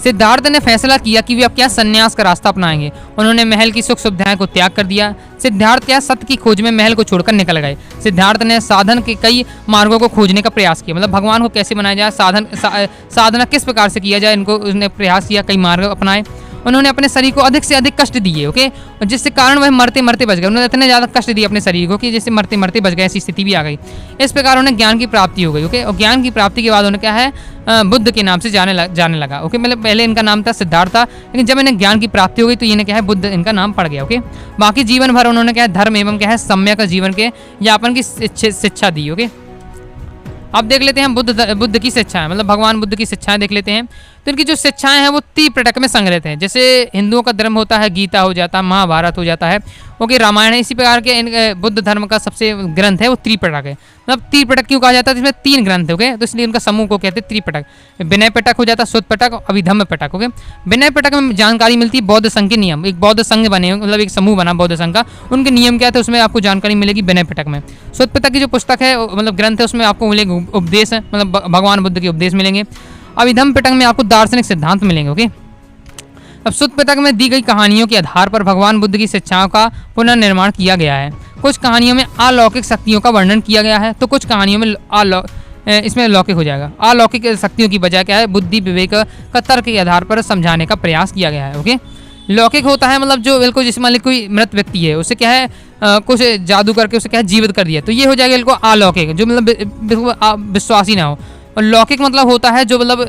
सिद्धार्थ ने फैसला किया कि वे अब क्या संन्यास का रास्ता अपनाएंगे। उन्होंने महल की सुख सुविधाएं को त्याग कर दिया। सिद्धार्थ क्या सत्य की खोज में महल को छोड़कर निकल गए। सिद्धार्थ ने साधन के कई मार्गों को खोजने का प्रयास किया, मतलब भगवान को कैसे बनाया जाए, साधना किस प्रकार से किया जाए, इनको उसने प्रयास किया, कई मार्ग अपनाए। उन्होंने अपने शरीर को अधिक से अधिक कष्ट दिए। ओके, जिससे कारण वह मरते मरते बच गए। उन्होंने इतने ज़्यादा कष्ट दिए अपने शरीर को कि जिससे मरते मरते बच गए, ऐसी स्थिति भी आ गई। इस प्रकार उन्हें ज्ञान की प्राप्ति हो गई। ओके, और ज्ञान की प्राप्ति के बाद उन्हें क्या है बुद्ध के नाम से जाने लगा। ओके, मतलब पहले इनका नाम था सिद्धार्थ था, लेकिन जब इन्हें ज्ञान की प्राप्ति हो गई तो इन्हें क्या है बुद्ध इनका नाम पड़ गया। ओके, बाकी जीवन भर उन्होंने क्या है धर्म एवं क्या है सम्यक जीवन के यापन की शिक्षा दी। ओके, अब देख लेते हैं बुद्ध की शिक्षाएं, मतलब भगवान बुद्ध की शिक्षाएं देख लेते हैं। तो इनकी जो शिक्षाएं हैं वो 3 पिटक में संग्रहित हैं। जैसे हिंदुओं का धर्म होता है गीता हो जाता है, महाभारत हो जाता है, ओके, रामायण है, इसी प्रकार के बुद्ध धर्म का सबसे ग्रंथ है वो त्रिपिटक है। मतलब त्रिपिटक क्यों कहा जाता है, इसमें 3 ग्रंथ है। ओके, तो इसलिए उनका समूह को कहते हैं त्रिपिटक। विनय पिटक हो जाता है, सुत्त पिटक, अभिधम्म पिटक। ओके, विनय पिटक में जानकारी मिलती है बौद्ध संघ के नियम, एक बौद्ध संघ बने, मतलब एक समूह बना बौद्ध संघ का, उनके नियम क्या थे उसमें आपको जानकारी मिलेगी विनय पिटक में। सुत्त पिटक की जो पुस्तक है मतलब ग्रंथ है उसमें आपको मिलेंगे उपदेश है, मतलब भगवान बुद्ध के उपदेश मिलेंगे। अभिधम्म पिटक में आपको दार्शनिक सिद्धांत मिलेंगे। ओके, अब सुत्त पिटक में दी गई कहानियों के आधार पर भगवान बुद्ध की शिक्षाओं का पुनर्निर्माण किया गया है। कुछ कहानियों में अलौकिक शक्तियों का वर्णन किया गया है, तो कुछ कहानियों में इसमें लौकिक हो जाएगा। अलौकिक शक्तियों की बजाय क्या है बुद्धि विवेक का तर्क के आधार पर समझाने का प्रयास किया गया है। ओके, लौकिक होता है मतलब जो बिल्कुल जिसमें मान ली कोई मृत व्यक्ति है उसे क्या है कुछ जादू करके उसे क्या है जीवित कर दिया, तो ये हो जाएगा बिल्कुल अलौकिक, जो मतलब विश्वासी ना हो। और लौकिक मतलब होता है जो मतलब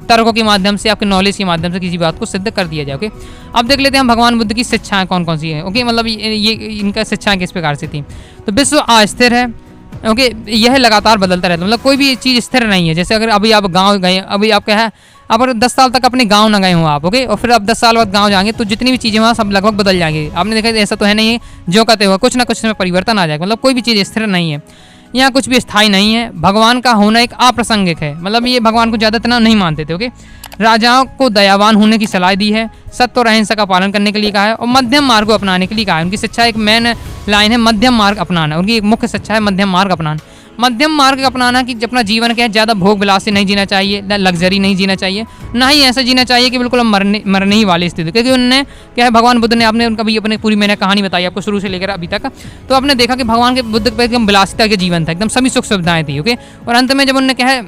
तर्कों के माध्यम से, आपके नॉलेज के माध्यम से किसी बात को सिद्ध कर दिया जाए। ओके, अब देख लेते हैं हम भगवान बुद्ध की शिक्षाएं कौन कौन सी हैं। ओके, मतलब ये इनका शिक्षाएं किस प्रकार से थी। तो विश्व अस्थिर है। ओके, यह लगातार बदलता रहता है, मतलब कोई भी चीज़ स्थिर नहीं है। जैसे अगर अभी आप गाँव गए, अभी आप क्या है आप अगर 10 साल तक अपने गांव ना गए हो आप, ओके, और फिर आप 10 साल बाद गांव जाएंगे तो जितनी भी चीज़ें वहाँ सब लगभग बदल जाएंगी। आपने देखा ऐसा तो है नहीं है, जो कहते हुए कुछ ना कुछ इसमें परिवर्तन आ जाएगा, मतलब कोई भी चीज़ स्थिर नहीं है, यहाँ कुछ भी स्थायी नहीं है। भगवान का होना एक अप्रासंगिक है, मतलब ये भगवान को ज़्यादा इतना नहीं मानते थे। ओके, राजाओं को दयावान होने की सलाह दी है, सत्य और अहिंसा का पालन करने के लिए कहा है, और मध्यम मार्ग को अपनाने के लिए कहा है। उनकी शिक्षा एक मेन लाइन है मध्यम मार्ग अपनाना, उनकी एक मुख्य शिक्षा है मध्यम मार्ग अपनाना। मध्यम मार्ग अपनाना कि अपना जीवन क्या है ज़्यादा भोग विलास से नहीं जीना चाहिए, लग्जरी नहीं जीना चाहिए, ना ही ऐसा जीना चाहिए कि बिल्कुल हम मरने ही वाली स्थिति। क्योंकि उन्होंने क्या है भगवान बुद्ध ने आपने उनका भी अपने पूरी मैंने कहानी बताई आपको शुरू से लेकर अभी तक, तो आपने देखा कि भगवान के बुद्ध पे एकदम विलासिता के जीवन था, एकदम सभी सुख सुविधाएं थी। ओके, और अंत में जब उन्होंने क्या है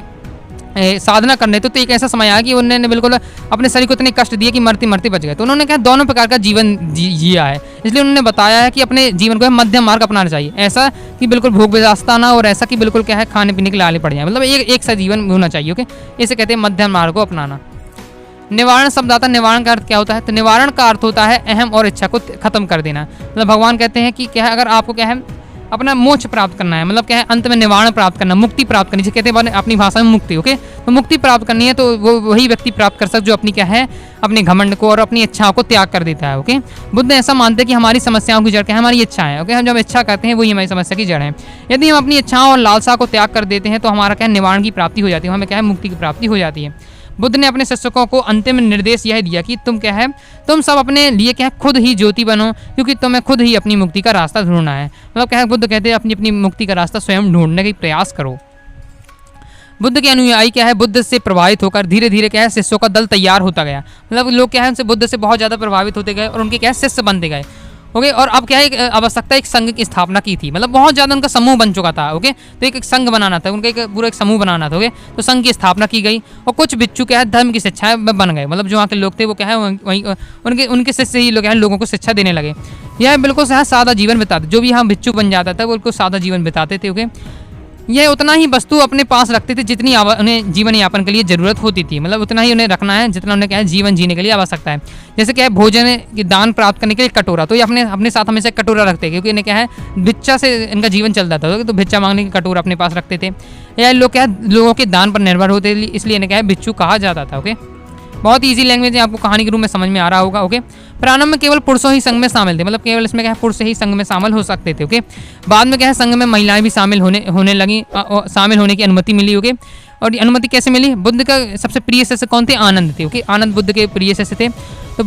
साधना करने तो एक ऐसा समय आया कि उन्होंने बिल्कुल अपने शरीर को इतने कष्ट दिए कि मरते मरते बच गए। तो उन्होंने क्या दोनों प्रकार का जीवन जिया है, इसलिए उन्होंने बताया है कि अपने जीवन को मध्यम मार्ग अपनाना चाहिए, ऐसा कि बिल्कुल भोग विलासिता ना, और ऐसा कि बिल्कुल क्या है खाने पीने के लाले पड़ जाए, मतलब एक सा जीवन होना चाहिए। ओके, इसे कहते हैं मध्यम मार्ग को अपनाना। निवारण शब्द आता है, निवारण का अर्थ क्या होता है, तो निवारण का अर्थ होता है अहम और इच्छा को खत्म कर देना। मतलब भगवान कहते हैं कि क्या है अगर आपको क्या है अपना मोक्ष प्राप्त करना है, मतलब क्या है अंत में निवारण प्राप्त करना, मुक्ति प्राप्त करनी, जिसे कहते हैं अपनी भाषा में मुक्ति। ओके, तो मुक्ति प्राप्त करनी है तो वो वही व्यक्ति प्राप्त कर सकता जो अपनी क्या है अपने घमंड को और अपनी इच्छाओं को त्याग कर देता है। ओके, बुद्ध ऐसा मानते हैं कि हमारी समस्याओं की जड़ क्या है हमारी इच्छाएं। ओके, हम जब इच्छा करते हैं वही हमारी समस्या की जड़ है। यदि हम अपनी इच्छाओं और लालसा को त्याग कर देते हैं तो हमारा क्या है निवारण की प्राप्ति हो जाती है, हमें क्या है मुक्ति की प्राप्ति हो जाती है। बुद्ध ने अपने शिष्यों को अंतिम निर्देश यह दिया कि तुम क्या है तुम सब अपने लिए क्या है खुद ही ज्योति बनो, क्योंकि तुम्हें खुद ही अपनी मुक्ति का रास्ता ढूंढना है। मतलब क्या है बुद्ध कहते हैं अपनी अपनी मुक्ति का रास्ता स्वयं ढूंढने का प्रयास करो। बुद्ध के अनुयायी क्या है बुद्ध से प्रभावित होकर धीरे धीरे क्या है शिष्यों का दल तैयार होता गया, मतलब लोग क्या है उनसे बुद्ध से बहुत ज़्यादा प्रभावित होते गए और उनके क्या है शिष्य बनते गए। ओके, और अब क्या है एक आवश्यकता एक संघ की स्थापना की थी, मतलब बहुत ज़्यादा उनका समूह बन चुका था। ओके, तो एक संघ बनाना था, उनका एक पूरा एक समूह बनाना था। ओके, तो संघ की स्थापना की गई और कुछ भिक्षु क्या है धर्म की शिक्षाएं बन गए, मतलब जो वहाँ के लोग थे वो क्या है वहीं उनके शिष्य ही लोग हैं लोगों को शिक्षा देने लगे। यह बिल्कुल सादा जीवन बिताते, जो भी यहाँ भिक्षु बन जाता था वो बिल्कुल सादा जीवन बिताते थे। ओके, यह उतना ही वस्तु अपने पास रखते थे जितनी उन्हें जीवन यापन के लिए जरूरत होती थी, मतलब उतना ही उन्हें रखना है जितना उन्हें क्या है जीवन जीने के लिए आवश्यकता है। जैसे क्या है भोजन की दान प्राप्त करने के लिए कटोरा, तो ये अपने अपने साथ हमेशा कटोरा रखते हैं, क्योंकि इन्हें क्या है भिक्षा से इनका जीवन चल जाता था, तो भिक्षा मांगने की कटोरा अपने पास रखते थे। या लोग क्या है लोगों के दान पर निर्भर होते, इसलिए इन्हें क्या है भिक्षु कहा जाता था। ओके, बहुत ईजी लैंग्वेज है, आपको कहानी के रूप में समझ में आ रहा होगा। ओके, प्रारंभ में केवल पुरुषों ही संघ में शामिल थे, मतलब केवल इसमें क्या है पुरुष ही संघ में शामिल हो सकते थे। ओके, बाद में क्या है संघ में महिलाएं भी शामिल होने लगी, शामिल होने की अनुमति मिली। ओके, और ये अनुमति कैसे मिली? बुद्ध का सबसे प्रिय शिष्य कौन थे? आनंद थे। ओके, आनंद बुद्ध के प्रिय शिष्य थे। तो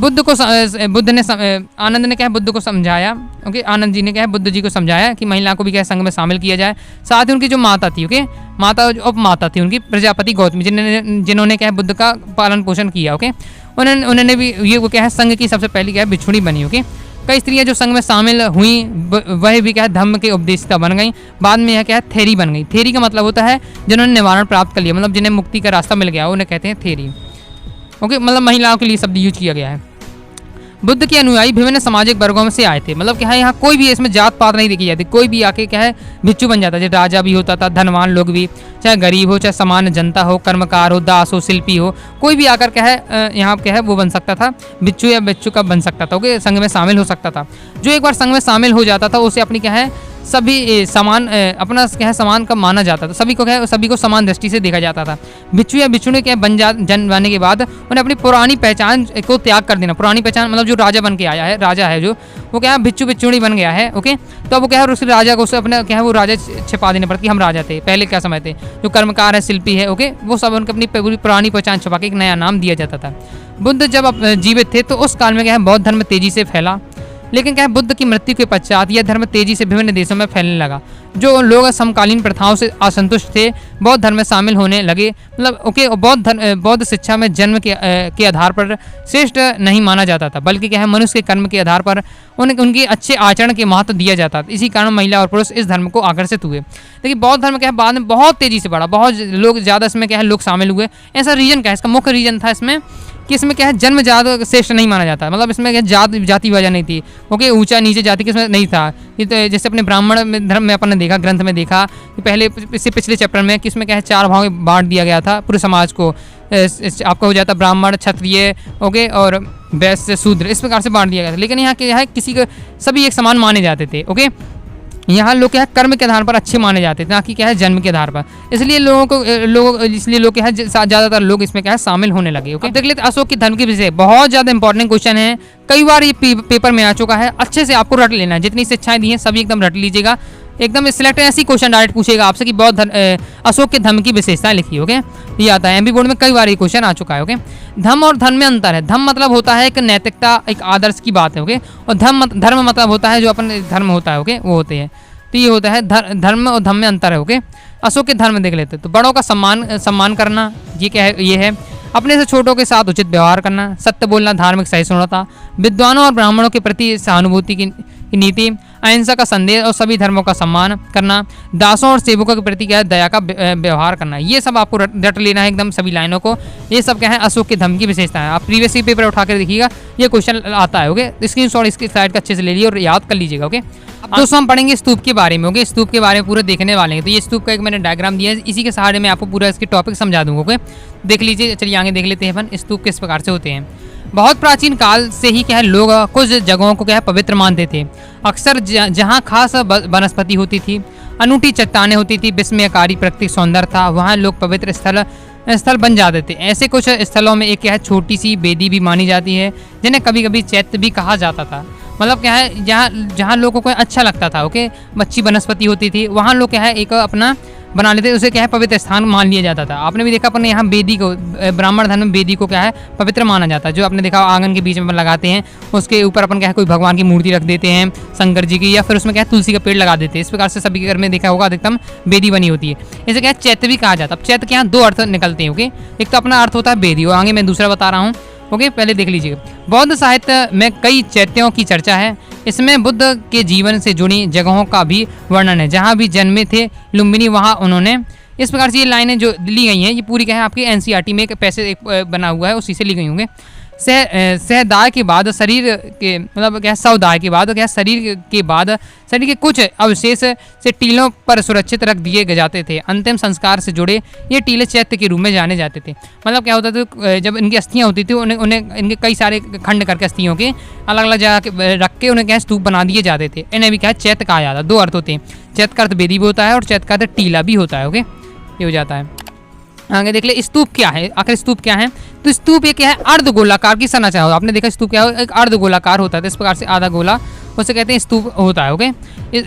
आनंद ने क्या है बुद्ध को समझाया। ओके, आनंद जी ने क्या है बुद्ध जी को समझाया कि महिला को भी क्या है संघ में शामिल किया जाए। साथ ही उनकी जो माता थी, ओके, माता उपमाता थी उनकी, प्रजापति गौतमी, जिन्होंने क्या है बुद्ध का पालन पोषण किया। ओके, उन्होंने भी ये वो क्या है संघ की सबसे पहली क्या है भिक्षुणी बनी। ओके, कई स्त्रियां जो संघ में शामिल हुई वह भी क्या है धर्म के उपदेशिका बन गई। बाद में यह क्या है थेरी बन गई। थेरी का मतलब होता है जिन्होंने निवारण प्राप्त कर लिया, मतलब जिन्हें मुक्ति का रास्ता मिल गया, उन्हें कहते हैं थेरी। ओके, मतलब महिलाओं के लिए शब्द यूज किया गया है। बुद्ध के अनुयायी विभिन्न सामाजिक वर्गों में से आए थे, मतलब क्या है यहाँ कोई भी इसमें जात पात नहीं देखी जाती, कोई भी आके क्या है भिक्षु बन जाता है। जैसे राजा भी होता था, धनवान लोग भी, चाहे गरीब हो, चाहे सामान्य जनता हो, कर्मकार हो, दास हो, शिल्पी हो, कोई भी आकर क्या है यहाँ क्या है वो बन सकता था, भिक्षु या भिक्षु का बन सकता था। ओके, संघ में शामिल हो सकता था। जो एक बार संघ में शामिल हो जाता था उसे अपनी क्या है सभी समान अपना क्या है समान का माना जाता था, सभी को क्या है सभी को समान दृष्टि से देखा जाता था। भिक्षु या भिक्षुणी क्या जन जाने के बाद उन्हें अपनी पुरानी पहचान को त्याग कर देना। पुरानी पहचान मतलब जो राजा बन के आया है, राजा है जो वो क्या है भिक्षु भिक्षुणी बन गया है। ओके, तो अब वो क्या है उस राजा को उसे अपना क्या है वो राजा छिपा देने पड़ती, हम राजा थे पहले क्या समय थे, जो कर्मकार है, शिल्पी है, ओके, वो सब उनको अपनी पूरी पुरानी पहचान छुपा के एक नया नाम दिया जाता था। बुद्ध जब जीवित थे तो उस काल में क्या है बौद्ध धर्म तेजी से फैला, लेकिन क्या है बुद्ध की मृत्यु के पश्चात यह धर्म तेजी से विभिन्न देशों में फैलने लगा। जो लोग समकालीन प्रथाओं से असंतुष्ट थे बौद्ध धर्म में शामिल होने लगे। मतलब ओके, बौद्ध शिक्षा में जन्म के आधार पर श्रेष्ठ नहीं माना जाता था, बल्कि क्या है मनुष्य के कर्म के आधार पर उनके अच्छे आचरण के महत्व दिया जाता था। इसी कारण महिला और पुरुष इस धर्म को आकर्षित हुए। देखिए बौद्ध धर्म क्या है बाद में बहुत तेजी से बढ़ा, बहुत लोग ज़्यादा इसमें क्या है लोग शामिल हुए। ऐसा रीजन क्या है, इसका मुख्य रीजन था इसमें कि इसमें क्या है जन्म ज़्यादा श्रेष्ठ नहीं माना जाता, मतलब इसमें क्या जाति वजह नहीं थी। ओके, ऊंचा नीचे जाति किसमें नहीं था। ये तो जैसे अपने ब्राह्मण धर्म में अपन ने देखा, ग्रंथ में देखा कि पहले इससे पिछले चैप्टर में किसमें क्या है 4 भागों में बांट दिया गया था पूरे समाज को। आपका हो जाता ब्राह्मण, क्षत्रिय, ओके, और वैश्य, शूद्र, इस प्रकार से बांट दिया गया था। लेकिन यहाँ क्या है किसी को सभी एक समान माने जाते थे। ओके, यहाँ लोग क्या है कर्म के आधार पर अच्छे माने जाते थे, ना कि क्या है जन्म के आधार पर। इसलिए लोग क्या है ज़्यादातर लोग इसमें क्या है शामिल होने लगे। ओके, देख लेते अशोक की धर्म के विषय, बहुत ज़्यादा इंपॉर्टेंट क्वेश्चन है, कई बार ये पेपर में आ चुका है, अच्छे से आपको रट लेना है। जितनी शिक्षाएं दी हैं सभी एकदम रट लीजिएगा, एकदम सिलेक्ट ऐसी क्वेश्चन डायरेक्ट पूछेगा आपसे कि अशोक के धर्म की विशेषताएं लिखी। ओके, ये आता है एमपी बोर्ड में कई बार ये क्वेश्चन आ चुका है। ओके, धर्म और धर्म में अंतर है। धर्म मतलब होता है एक नैतिकता, एक आदर्श की बात है। ओके, और धर्म मतलब होता है जो अपन धर्म होता है। ओके, वो होते हैं, तो ये होता है धर्म और धर्म में अंतर है। ओके, अशोक के धर्म देख लेते हैं। तो बड़ों का सम्मान करना, ये क्या है, ये है अपने से छोटों के साथ उचित व्यवहार करना, सत्य बोलना, धार्मिक सहिष्णुता, विद्वानों और ब्राह्मणों के प्रति सहानुभूति की नीति, अहिंसा का संदेश और सभी धर्मों का सम्मान करना, दासों और सेवकों के प्रति क्या है दया का व्यवहार करना। ये सब आपको रट लेना है एकदम सभी लाइनों को। ये सब क्या है अशोक के धर्म की विशेषता है। आप प्रीवियस पेपर उठा कर देखिएगा, ये क्वेश्चन आता है। ओके, स्क्रीनशॉट इसकी स्लाइड का अच्छे से ले लीजिए और याद कर लीजिएगा। ओके, अब दोस्तों हम पढ़ेंगे स्तूप के बारे में। ओके, स्तूप के बारे में पूरे देखने वाले हैं। तो ये स्तूप का एक मैंने डायग्राम दिया है, इसी के सहारे में आपको पूरा इसके टॉपिक समझा दूंगा। ओके, देख लीजिए, चलिए आगे देख लेते हैं अपन स्तूप किस प्रकार से होते हैं। बहुत प्राचीन काल से ही क्या है लोग कुछ जगहों को क्या है पवित्र मानते थे। अक्सर जहाँ खास वनस्पति होती थी, अनूठी चट्टानें होती थी, विस्मयकारी प्राकृतिक सौंदर्य था, वहाँ लोग पवित्र स्थल बन जाते थे। ऐसे कुछ स्थलों में एक क्या है छोटी सी बेदी भी मानी जाती है, जिन्हें कभी कभी चैत्य भी कहा जाता था। मतलब क्या है जहाँ लोगों को अच्छा लगता था। ओके, अच्छी वनस्पति होती थी, वहाँ लोग क्या है एक अपना बना लेते, उसे क्या है पवित्र स्थान मान लिया जाता था। आपने भी देखा अपने यहाँ बेदी को, ब्राह्मण धर्म में बेदी को क्या है पवित्र माना जाता है। जो आपने देखा आंगन के बीच में लगाते हैं, उसके ऊपर अपन क्या है कोई भगवान की मूर्ति रख देते हैं, शंकर जी की, या फिर उसमें क्या है तुलसी का पेड़ लगा देते हैं। इस प्रकार से सभी के घर में देखा होगा अधिकतम बेदी बनी होती है। इसे क्या है चैत्य भी कहा जाता है। अब चैत्य के यहाँ 2 अर्थ निकलते हैं। ओके, एक तो अपना अर्थ होता है बेदी, और आगे मैं दूसरा बता रहा हूँ। ओके, पहले देख लीजिए, बौद्ध साहित्य में कई चैत्यों की चर्चा है। इसमें बुद्ध के जीवन से जुड़ी जगहों का भी वर्णन है। जहाँ भी जन्मे थे लुम्बिनी, वहाँ उन्होंने इस प्रकार से ये लाइनें जो ली गई हैं, ये पूरी क्या है आपकी एनसीईआरटी में एक पैसे बना हुआ है, उसी से ली गई होंगे। सहदाय के बाद शरीर के मतलब क्या सवदाय के बाद क्या शरीर के बाद शरीर के कुछ अवशेष से टीलों पर सुरक्षित रख दिए जाते थे। अंतिम संस्कार से जुड़े ये टीले चैत्य के रूप में जाने जाते थे। मतलब क्या होता था, जब इनकी अस्थियाँ होती थी उन्हें इनके कई सारे खंड करके अस्थियों के अलग अलग जगह रख के उन्हें क्या स्तूप बना दिए जाते थे। इन्हें भी क्या है चैत्य कहा जाता है। दो अर्थ होते हैं, चैत्य का अर्थ वेदी भी होता है और चैत्य का अर्थ टीला भी होता है। ओके, ये हो जाता है। आगे देख ले स्तूप क्या है। आखिर स्तूप क्या है, तो स्तूप ये क्या है, अर्ध गोलाकार की संरचना होता है। आपने देखा स्तूप क्या है, एक अर्ध गोलाकार होता है। तो इस प्रकार से आधा गोला उसे कहते हैं स्तूप होता है। ओके,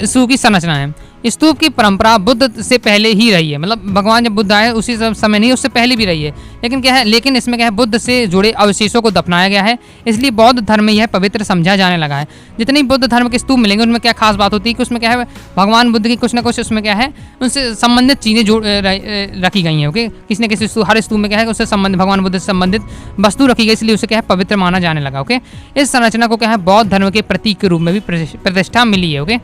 स्तूप की संरचना है। स्तूप की परंपरा बुद्ध से पहले ही रही है। मतलब भगवान जब बुद्ध आए उसी समय नहीं, उससे पहले भी रही है। लेकिन क्या है, लेकिन इसमें क्या है, बुद्ध से जुड़े अवशेषों को दफनाया गया है, इसलिए बौद्ध धर्म में यह पवित्र समझा जाने लगा है। जितनी बुद्ध धर्म के स्तूप मिलेंगे उनमें क्या खास बात होती है कि उसमें क्या है, भगवान बुद्ध की कुछ ना कुछ उसमें क्या है, उनसे संबंधित चीज़ें रखी गई हैं। ओके, किसी न किसी हर स्तूप में क्या है, उससे संबंधित भगवान बुद्ध से संबंधित वस्तु रखी गई, इसलिए उसे क्या है पवित्र माना जाने लगा। ओके, इस संरचना को क्या है, बौद्ध धर्म के प्रतीक के रूप में भी प्रतिष्ठा मिली है। ओके,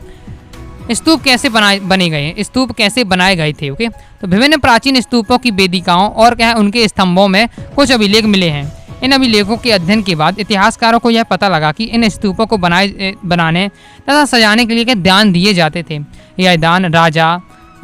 स्तूप कैसे बने गए, स्तूप कैसे बनाए गए थे। ओके, तो विभिन्न प्राचीन स्तूपों की वेदिकाओं और क्या है उनके स्तंभों में कुछ अभिलेख मिले हैं। इन अभिलेखों के अध्ययन के बाद इतिहासकारों को यह पता लगा कि इन स्तूपों को बनाने तथा सजाने के लिए क्या दान दिए जाते थे। यह दान राजा,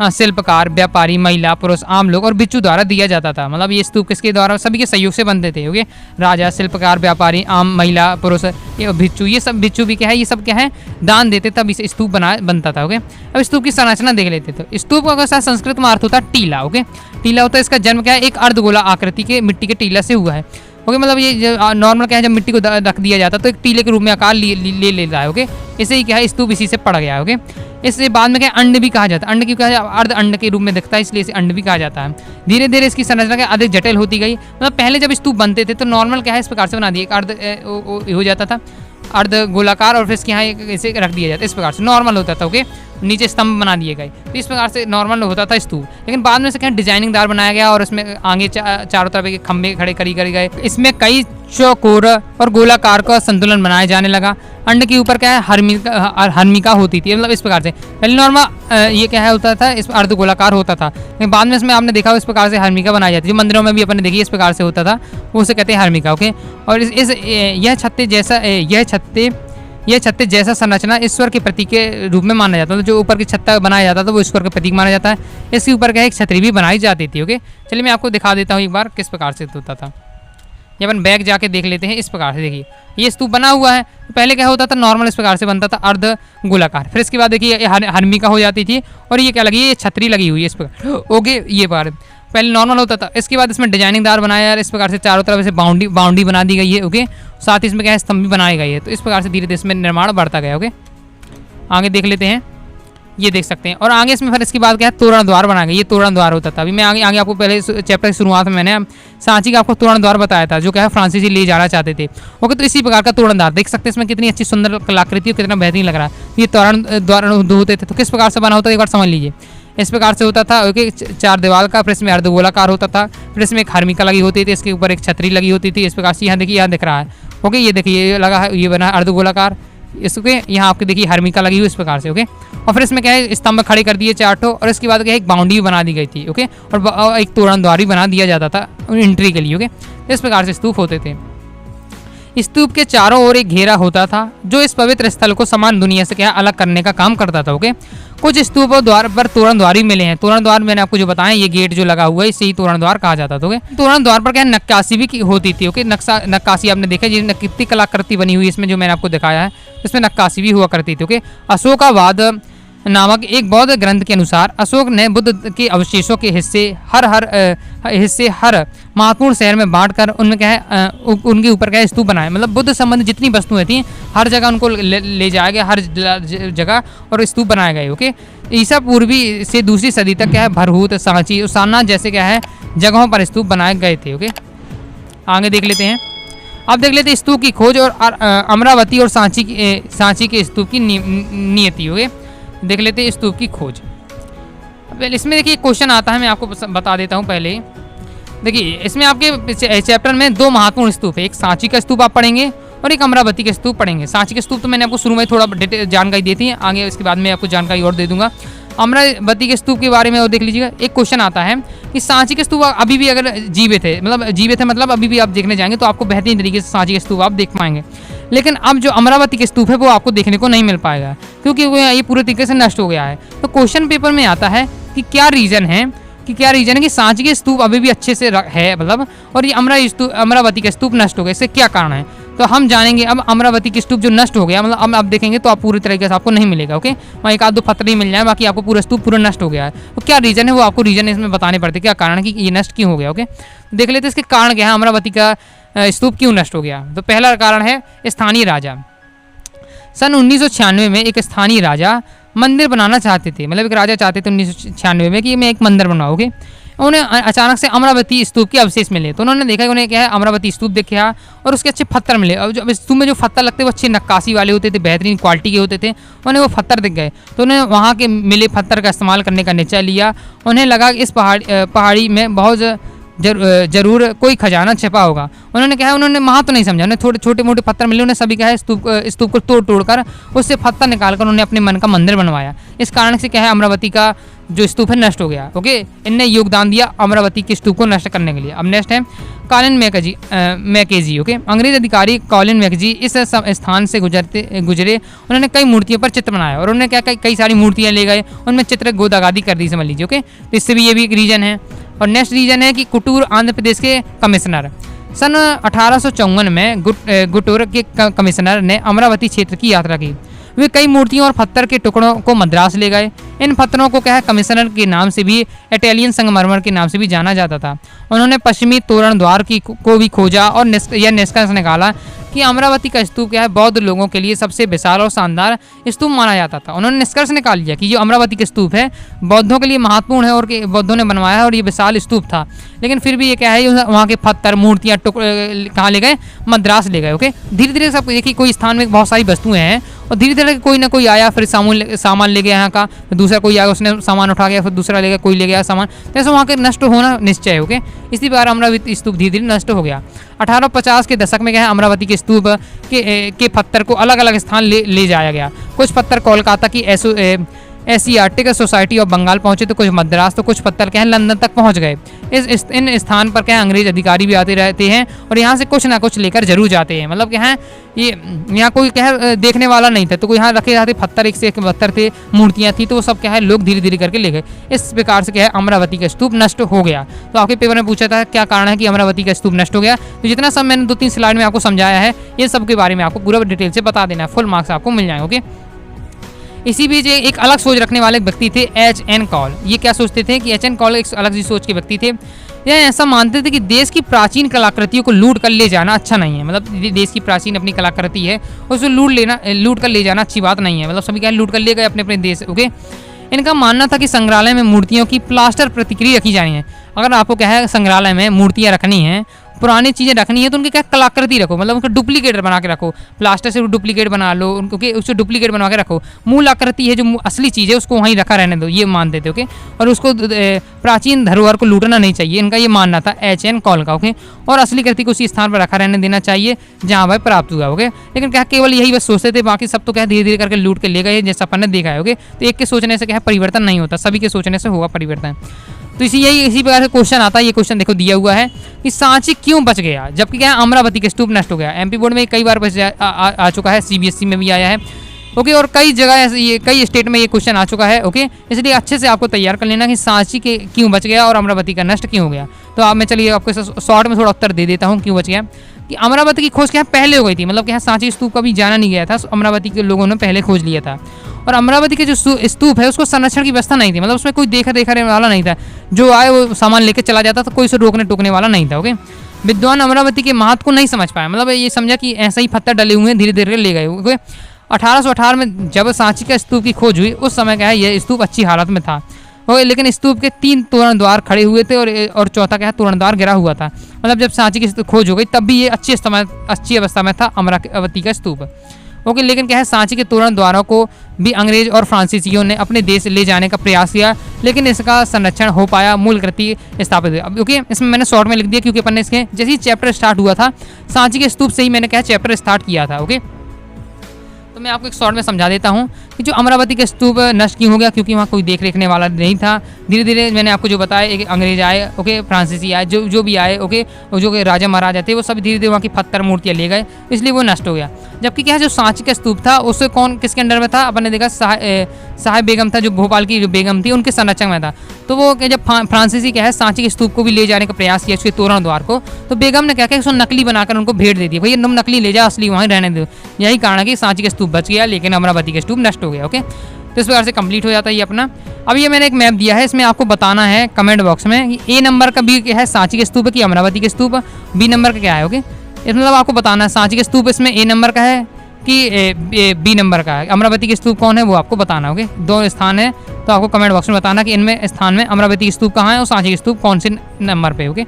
शिल्पकार, व्यापारी, महिला, पुरुष, आम लोग और बिच्छू द्वारा दिया जाता था। मतलब ये स्तूप किसके द्वारा, सभी के सहयोग से बनते थे। ओके, राजा, शिल्पकार, व्यापारी, आम, महिला, पुरुष, ये बिच्छू, ये सब बिच्छू भी क्या है, ये सब क्या है दान देते तब इसे स्तूप बनता था। ओके, अब स्तूप की संरचना देख लेते थे। स्तूप का कैसा संस्कृत में अर्थ होता है टीला। ओके, टीला होता है, इसका जन्म क्या है, एक अर्धगोला आकृति के मिट्टी के टीला से हुआ है। ओके, मतलब ये नॉर्मल क्या है, जब मिट्टी को रख दिया जाता है तो एक टीले के रूप में आकार ले लेता है। ओके, इसे ही क्या है स्तूप इसी से पड़ गया है। ओके, इससे बाद में क्या अंड भी कहा जाता है। अंड की क्या है, अर्ध अंड के रूप में दिखता है, इसलिए इसे अंड भी कहा जाता है। धीरे धीरे इसकी संरचना क्या अधिक जटिल होती गई। मतलब पहले जब स्तूप बनते थे तो नॉर्मल क्या है इस प्रकार से बना दिए, एक अर्ध हो जाता था अर्ध गोलाकार, और फिर इसके यहाँ इसे रख दिया जाता है, इस प्रकार से नॉर्मल होता था। ओके, नीचे स्तंभ बना दिए गए, तो इस प्रकार से नॉर्मल होता था स्तूप। लेकिन बाद में से क्या डिजाइनिंग दार बनाया गया और इसमें आगे चारों तरफ के खंभे खड़े करी गए। इसमें कई चौकोर और गोलाकार का संतुलन बनाया जाने लगा। अंड के ऊपर क्या है हर्मिका होती थी। मतलब इस प्रकार से पहले नॉर्मल ये क्या है होता था, इस अर्ध गोलाकार होता था, लेकिन बाद में इसमें आपने देखा इस प्रकार से हर्मिका बनाई जाती है। जो मंदिरों में भी अपने देखिए इस प्रकार से होता था, वो उसे कहते हैं हर्मिका। ओके, और यह छत्ते जैसा संरचना ईश्वर के प्रतीक के रूप में माना जाता है। जो ऊपर की छत्ता बनाया जाता था वो ईश्वर का प्रतीक माना जाता है। इसके ऊपर क्या एक छतरी भी बनाई जाती थी। ओके, चलिए मैं आपको दिखा देता हूँ एक बार किस प्रकार से होता था। ये अपन बैक जाके देख लेते हैं। इस प्रकार से देखिए ये स्तूप बना हुआ है। तो पहले क्या होता था, नॉर्मल इस प्रकार से बनता था अर्ध गोलाकार। फिर इसके बाद देखिए हर्मिका हो जाती थी, और ये क्या लगी, ये छतरी लगी हुई है इस प्रकार। ओके, ये बार पहले नॉर्मल होता था। इसके बाद इसमें डिजाइनिंग दार बनाया है, इस प्रकार से चारों तरफ से बाउंड्री बना दी गई है। ओके, साथ ही इसमें क्या है स्तंभ भी बनाए गए हैं। तो इस प्रकार से धीरे धीरे इसमें निर्माण बढ़ता गया। ओके, आगे देख लेते हैं, ये देख सकते हैं। और आगे इसमें फिर इसके बाद क्या है तोरण द्वार बनाया गया। ये तोरण द्वार होता था। अभी मैं आगे आपको पहले चैप्टर की शुरुआत में मैंने सांची का आपको तोरण द्वार बताया था, जो क्या है फ्रांसीसी ले जाना चाहते थे। ओके, तो इसी प्रकार का तोरण द्वार देख सकते हैं। इसमें कितनी अच्छी सुंदर कलाकृति, कितना बेहतरीन लग रहा है। ये तोरण द्वार होते थे। तो किस प्रकार से बना होता है एक बार समझ लीजिए। इस प्रकार से होता था। ओके, चार दीवार का, फिर इसमें अर्धगोलाकार होता था, फिर इसमें एक हर्मिका लगी होती थी, इसके ऊपर एक छतरी लगी होती थी। इस प्रकार से यहाँ देखिए, यहाँ दिख रहा है। ओके, ये देखिए ये लगा है, ये बना है अर्धगोलाकार। इसके यहाँ आपके देखिए हर्मिका लगी हुई इस प्रकार से। ओके, और फिर इसमें क्या है स्तंभ खड़े कर दिए चार ठो, और इसके बाद क्या है एक बाउंड्री भी बना दी गई थी। ओके, और एक तोरण द्वार भी बना दिया जाता था एंट्री के लिए। ओके, इस प्रकार से स्तूप होते थे। स्तूप के चारों ओर एक घेरा होता था, जो इस पवित्र स्थल को समान दुनिया से क्या अलग करने का काम करता था। ओके, कुछ स्तूपों द्वार पर तोरण द्वार भी मिले हैं। तोरण द्वार मैंने आपको जो बताया, ये गेट जो लगा हुआ है इसे ही तोरण द्वार कहा जाता था। ओके, तोरण द्वार पर क्या नक्काशी भी होती थी। ओके, नक्काशी आपने देखा, जिसमें कितनी कलाकृति बनी हुई इसमें जो मैंने आपको दिखाया है, इसमें नक्काशी भी हुआ करती थी। ओके, अशोकावाद नामक एक बौद्ध ग्रंथ के अनुसार अशोक ने बुद्ध के अवशेषों के हिस्से हर महत्वपूर्ण शहर में बांटकर उनमें क्या है उनके ऊपर क्या है स्तूप बनाए। मतलब बुद्ध संबंधी जितनी वस्तुएं थी हर जगह उनको ले जाया गया, हर जगह, और स्तूप बनाए गए। ओके, ईसा पूर्वी से दूसरी सदी तक क्या है भरहूत, सांची और सारनाथ जैसे क्या है जगहों पर स्तूप बनाए गए थे। ओके, आगे देख लेते हैं। अब देख लेते हैं स्तूप की खोज और अमरावती और सांची के स्तूप की नियति। ओके, देख लेते हैं स्तूप की खोज। पहले इसमें देखिए क्वेश्चन आता है, मैं आपको बता देता हूँ पहले। देखिए इसमें आपके चैप्टर में दो महत्वपूर्ण स्तूप है, एक सांची का स्तूप आप पढ़ेंगे और एक अमरावती के स्तूप पढ़ेंगे। सांची के स्तूप तो मैंने आपको शुरू में थोड़ा जानकारी दी थी, आगे इसके बाद में आपको जानकारी और दे दूंगा। अमरावती के स्तूप के बारे में और देख लीजिएगा। एक क्वेश्चन आता है कि सांची के स्तूप अभी भी अगर जीवित है, मतलब अभी भी आप देखने जाएंगे तो आपको बेहतरीन तरीके से सांची के स्तूप आप देख पाएंगे। लेकिन अब जो अमरावती के स्तूप है वो आपको देखने को नहीं मिल पाएगा, क्योंकि वो ये पूरे तरीके से नष्ट हो गया है। तो क्वेश्चन पेपर में आता है कि क्या रीज़न है कि सांची के स्तूप अभी भी अच्छे से है, मतलब, और ये अमरावती के स्तूप नष्ट हो गए, इससे क्या कारण है। तो हम जानेंगे अब अमरावती के स्तूप जो नष्ट हो गया, मतलब अब आप देखेंगे तो आप पूरी तरीके से आपको नहीं मिलेगा। ओके, वहाँ एक आध दो पत्थर ही मिल जाए, बाकी आपको पूरा स्तूप पूरा नष्ट हो गया है। तो क्या रीज़न है वो आपको रीज़न इसमें बताने पड़ते, क्या कारण है कि ये नष्ट क्यों हो गया। ओके, देख लेते हैं इसके कारण क्या है, अमरावती का स्तूप क्यों नष्ट हो गया। तो पहला कारण है स्थानीय राजा। सन 1996 में एक स्थानीय राजा मंदिर बनाना चाहते थे, मतलब एक राजा चाहते थे 1996 में कि मैं एक मंदिर बनवाओगे। उन्हें अचानक से अमरावती स्तूप के अवशेष मिले, तो उन्होंने देखा कि उन्हें क्या है अमरावती स्तूप देखा और उसके अच्छे पत्थर मिले। और जो स्तूप में जो पत्थर लगते वो अच्छे नक्काशी वाले होते थे, बेहतरीन क्वालिटी के होते थे। उन्हें वो पत्थर दिख गए, तो उन्हें वहाँ के मिले पत्थर का इस्तेमाल करने का निश्चय लिया। उन्हें लगा कि इस पहाड़ी में बहुत जरूर कोई खजाना छिपा होगा। उन्होंने क्या है, उन्होंने वहाँ तो नहीं समझा, उन्हें थोड़े छोटे मोटे पत्थर मिले, उन्हें सभी क्या है स्तूप को तोड़ कर उससे पत्थर निकालकर उन्होंने अपने मन का मंदिर बनवाया। इस कारण से क्या है अमरावती का जो स्तूप है नष्ट हो गया। ओके, इनने योगदान दिया अमरावती के स्तूप को नष्ट करने के लिए। अब नेक्स्ट है कॉलिन मैकेजी। ओके, अंग्रेज अधिकारी कॉलिन मैकेजी इस स्थान से गुजरे। उन्होंने कई मूर्तियों पर चित्र बनाया और उन्होंने क्या कई सारी मूर्तियाँ ले गए, उनमें चित्र गोदागादी कर दी, समझ लीजिए। ओके, तो इससे भी ये भी एक रीजन है। और नेक्स्ट रीजन है कि कुटूर आंध्र प्रदेश के कमिश्नर। सन 1854 में गुटूर के कमिश्नर ने अमरावती क्षेत्र की यात्रा की। वे कई मूर्तियों और पत्थर के टुकड़ों को मद्रास ले गए। इन पत्थरों को क्या है कमिश्नर के नाम से भी, इटालियन संगमरमर के नाम से भी जाना जाता था। उन्होंने पश्चिमी तोरण द्वार को भी खोजा और निष्कर्ष निकाला कि अमरावती का स्तूप क्या है बौद्ध लोगों के लिए सबसे विशाल और शानदार स्तूप माना जाता था। उन्होंने निष्कर्ष निकाल लिया कि जो अमरावती का स्तूप है बौद्धों के लिए महत्वपूर्ण है और बौद्धों ने बनवाया है और ये विशाल स्तूप था। लेकिन फिर भी ये क्या है, वहाँ के पत्थर मूर्तियाँ कहाँ ले गए, मद्रास ले गए। ओके, धीरे धीरे सब देखिए कोई स्थान में बहुत सारी वस्तुएं हैं और धीरे धीरे कोई ना कोई आया, फिर सामान ले गया यहाँ का, दूसरा कोई आया उसने सामान उठा गया, फिर दूसरा ले गया, कोई ले गया सामान, तो ऐसे वहाँ के नष्ट होना निश्चय है। ओके, इसी प्रकार अमरावती स्तूप धीरे धीरे नष्ट हो गया। 1850 के दशक में क्या है अमरावती के स्तूप के पत्थर को अलग अलग स्थान ले जाया गया। कुछ पत्थर कोलकाता की एशियाटिक सोसाइटी ऑफ बंगाल पहुंचे, तो कुछ मद्रास, तो कुछ पत्थर क्या है लंदन तक पहुंच गए। इन स्थान पर क्या है अंग्रेज अधिकारी भी आते रहते हैं और यहाँ से कुछ ना कुछ लेकर जरूर जाते हैं। मतलब क्या है ये यहाँ कोई क्या है देखने वाला नहीं था, तो कोई यहाँ रखे जाते पत्थर, एक से एक पत्थर थे, मूर्तियाँ थी, तो वो सब क्या है लोग धीरे धीरे करके ले गए। इस प्रकार से क्या है अमरावती का स्तूप नष्ट हो गया। तो आपके पेपर में पूछा था क्या कारण है कि अमरावती का स्तूप नष्ट हो गया। तो जितना सब मैंने 2-3 स्लाइड में आपको समझाया है, ये सब के बारे में आपको पूरा डिटेल से बता देना है, फुल मार्क्स आपको मिल जाएंगे। ओके, इसी बीच एक अलग सोच रखने वाले व्यक्ति थे H.N. कॉल। ये क्या सोचते थे कि H.N. कॉल एक अलग सी सोच के व्यक्ति थे। यह ऐसा मानते थे कि देश की प्राचीन कलाकृतियों को लूट कर ले जाना अच्छा नहीं है। मतलब देश की प्राचीन अपनी कलाकृति है उसको लूट कर ले जाना अच्छी बात नहीं है। मतलब सभी क्या लूट कर ले गए अपने अपने देश। ओके, इनका मानना था कि संग्रहालय में मूर्तियों की प्लास्टर प्रतिक्रिया रखी जानी है। अगर आपको क्या है संग्रहालय में मूर्तियाँ रखनी है, पुरानी चीज़ें रखनी है, तो उनकी क्या कलाकृति रखो, मतलब उनका डुप्लीकेट बना के रखो, प्लास्टर से डुप्लीकेट बना लो, उनके उससे डुप्लीकेट बना के रखो। मूल आकृति है जो असली चीज़ है उसको वहीं रखा रहने दो, ये मानते थे। ओके, और उसको प्राचीन धरोहर को लूटना नहीं चाहिए, इनका ये मानना था H.N. कॉल का। ओके, और असली कृति को उसी स्थान पर रखा रहने देना चाहिए जहाँ भाई प्राप्त हुआ। ओके, लेकिन क्या केवल यही बस सोचते थे, बाकी सब तो क्या धीरे धीरे करके लूट के ले गए, जैसा अपन ने देखा है। ओके, तो एक के सोचने से क्या परिवर्तन नहीं होता, सभी के सोचने से होगा परिवर्तन। तो इसी प्रकार से क्वेश्चन आता है। ये क्वेश्चन देखो दिया हुआ है कि सांची क्यों बच गया जबकि क्या अमरावती के स्तूप नष्ट हो गया। एमपी बोर्ड में कई बार आ चुका है, CBSE में भी आया है। ओके, और कई जगह ये कई स्टेट में ये क्वेश्चन आ चुका है। ओके, इसलिए अच्छे से आपको तैयार कर लेना कि सांची के क्यों बच गया और अमरावती का नष्ट क्यों हो गया। तो आप मैं चलिए आपको शॉर्ट में थोड़ा उत्तर दे देता हूँ क्यों बच गया। कि अमरावती की खोज क्या पहले हो गई थी, मतलब क्या सांची स्तूप कभी जाना नहीं गया था, अमरावती के लोगों ने पहले खोज लिया था। और अमरावती के जो स्तूप है उसको संरक्षण की व्यवस्था नहीं थी, मतलब उसमें कोई देखा वाला नहीं था, जो आए वो सामान लेके चला जाता था, कोई उसे रोकने टोकने वाला नहीं था। ओके, विद्वान अमरावती के महत्व को नहीं समझ पाया, मतलब ये समझा कि ऐसा ही पत्थर डले हुए हैं, धीरे धीरे ले गए। ओके, 1818 में जब सांची का स्तूप की खोज हुई उस समय क्या है ये स्तूप अच्छी हालत में था। ओके, लेकिन स्तूप के 3 तोरण द्वार खड़े हुए थे और चौथा क्या है तोरण द्वार गिरा हुआ था। मतलब जब सांची की खोज हो गई तब भी ये अच्छी अवस्था में था अमरावती का स्तूप। ओके, लेकिन क्या है सांची के तोरण द्वारों को भी अंग्रेज और फ्रांसीसियों ने अपने देश ले जाने का प्रयास किया, लेकिन इसका संरक्षण हो पाया, मूल कृति स्थापित हुई। अब ओके, इसमें मैंने शॉर्ट में लिख दिया क्योंकि अपन ने इसके जैसे ही चैप्टर स्टार्ट हुआ था सांची के स्तूप से ही मैंने क्या चैप्टर स्टार्ट किया था। ओके, तो मैं आपको एक शॉर्ट में समझा देता हूँ कि जो अमरावती का स्तूप नष्ट क्यों हो गया, क्योंकि वहाँ कोई देख रेखने वाला नहीं था। धीरे धीरे मैंने आपको जो बताया, एक अंग्रेज आए, ओके, फ्रांसीसी आए, जो भी आए, ओके, और जो कि राजा महाराजा थे, वो सब धीरे धीरे वहाँ की पत्थर मूर्तियाँ ले गए, इसलिए वो नष्ट हो गया। जबकि क्या है, जो सांची का स्तूप था उससे कौन किसके अंडर में था, अपन ने देखा साहिब बेगम था, जो भोपाल की जो बेगम थी उनके संरक्षण में था। तो वो जब फ्रांसीसी क्या है सांची के स्तूप को भी ले जाने का प्रयास किया, उसके तोरण द्वार को, तो बेगम ने क्या किया, उसको नकली बनाकर उनको भेंट दे दी, भैया तुम नकली ले जाओ, असली वहीं रहने दो। यही कारण है कि सांची का स्तूप बच गया, लेकिन अमरावती का स्तूप नष्ट हो गया। ओके, तो इस प्रकार से कंप्लीट हो जाता है ये अपना। अब ये मैंने एक मैप दिया है, इसमें आपको बताना है कमेंट बॉक्स में कि ए नंबर का भी क्या है, सांची के स्तूप है कि अमरावती के स्तूप, बी नंबर का क्या है। ओके, इसमें मतलब आपको बताना है सांची के स्तूप इसमें ए नंबर का है कि बी नंबर का है, अमरावती के स्तूप कौन है वो आपको बताना। ओके, दो स्थान है, तो आपको कमेंट बॉक्स में बताना कि इनमें स्थान में अमरावती के स्तूप कहाँ है और सांची के स्तूप कौन से नंबर पे। ओके,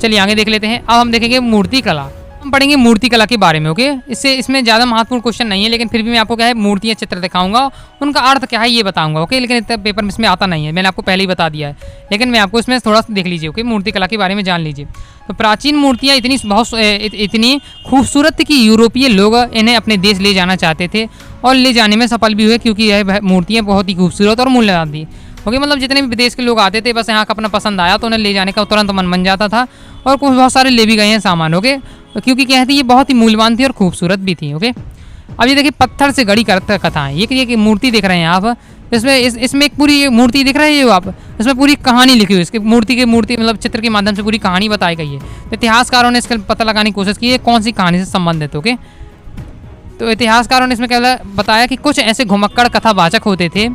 चलिए आगे देख लेते हैं। अब हम देखेंगे मूर्ति कला, हम पढ़ेंगे मूर्ति कला के बारे में। ओके, इसमें ज़्यादा महत्वपूर्ण क्वेश्चन नहीं है, लेकिन फिर भी मैं आपको क्या है मूर्तियाँ चित्र दिखाऊंगा, उनका अर्थ क्या है ये बताऊंगा। ओके, लेकिन इतना पेपर में इसमें आता नहीं है, मैंने आपको पहले ही बता दिया है, लेकिन मैं आपको इसमें थोड़ा सा देख लीजिए। ओके, मूर्ति कला के बारे में जान लीजिए। तो प्राचीन मूर्तियाँ इतनी खूबसूरत थी कि यूरोपीय लोग इन्हें अपने देश ले जाना चाहते थे और ले जाने में सफल भी हुए, क्योंकि यह मूर्तियाँ बहुत ही खूबसूरत और मूल्यवान थी। ओके, मतलब जितने भी विदेश के लोग आते थे, बस यहाँ का अपना पसंद आया तो उन्हें ले जाने का तुरंत मन बन जाता था, और कुछ बहुत सारे ले भी गए हैं सामान। ओके, क्योंकि क्या थी, ये बहुत ही मूल्यवान थी और खूबसूरत भी थी। ओके, अब ये देखिए पत्थर से गढ़ी कथाएं, ये मूर्ति देख रहे हैं आप, इसमें एक पूरी मूर्ति दिख रही है जो आप, इसमें पूरी कहानी लिखी हुई है, इसकी मूर्ति मतलब चित्र के माध्यम से पूरी कहानी बताई गई है। तो इतिहासकारों ने इसका पता लगाने की कोशिश की है कौन सी कहानी से संबंधित। ओके, तो इतिहासकारों ने इसमें क्या बताया कि कुछ ऐसे घुमक्कड़ कथावाचक होते थे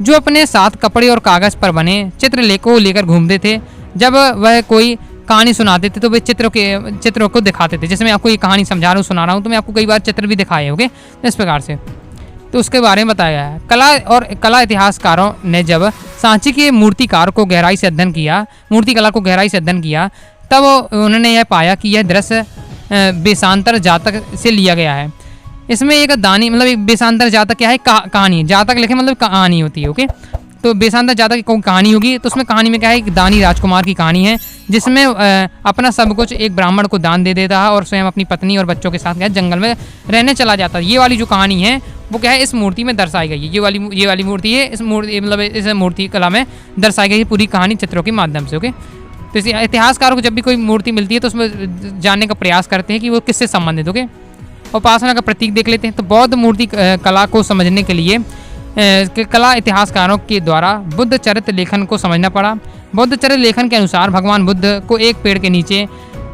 जो अपने साथ कपड़े और कागज़ पर बने चित्र लेकर घूमते थे। जब वह कोई कहानी सुनाते थे तो वे चित्रों को दिखाते थे। जैसे मैं आपको ये कहानी समझा रहा हूँ, सुना रहा हूँ, तो मैं आपको कई बार चित्र भी दिखाए होंगे इस प्रकार से। तो उसके बारे में बताया है। कला इतिहासकारों ने जब सांची के मूर्तिकार को गहराई से अध्ययन किया, मूर्ति कला को गहराई से अध्ययन किया, तब उन्होंने यह पाया कि यह दृश्य वेशांतर जातक से लिया गया है। इसमें एक दानी मतलब एक वेशांतर जातक क्या है, कहानी, जातक लिखे मतलब कहानी होती है। ओके, तो वेशांतर जातक की कहानी होगी, तो उसमें कहानी में क्या है, एक दानी राजकुमार की कहानी है, जिसमें अपना सब कुछ एक ब्राह्मण को दान दे देता है और स्वयं अपनी पत्नी और बच्चों के साथ क्या है जंगल में रहने चला जाता है। ये वाली जो कहानी है वो क्या है इस मूर्ति में दर्शाई गई है। ये वाली मूर्ति है, इस मूर्ति कला में दर्शाई गई है पूरी कहानी चित्रों के माध्यम से। ओके, तो इस इतिहासकारों को जब भी कोई मूर्ति मिलती है तो उसमें जानने का प्रयास करते हैं कि वो किससे संबंधित। ओके, उपासना का प्रतीक देख लेते हैं। तो बौद्ध मूर्ति कला को समझने के लिए कला इतिहासकारों के द्वारा बुद्ध चरित्र लेखन को समझना पड़ा। बौद्ध चरित्र लेखन के अनुसार भगवान बुद्ध को एक पेड़ के नीचे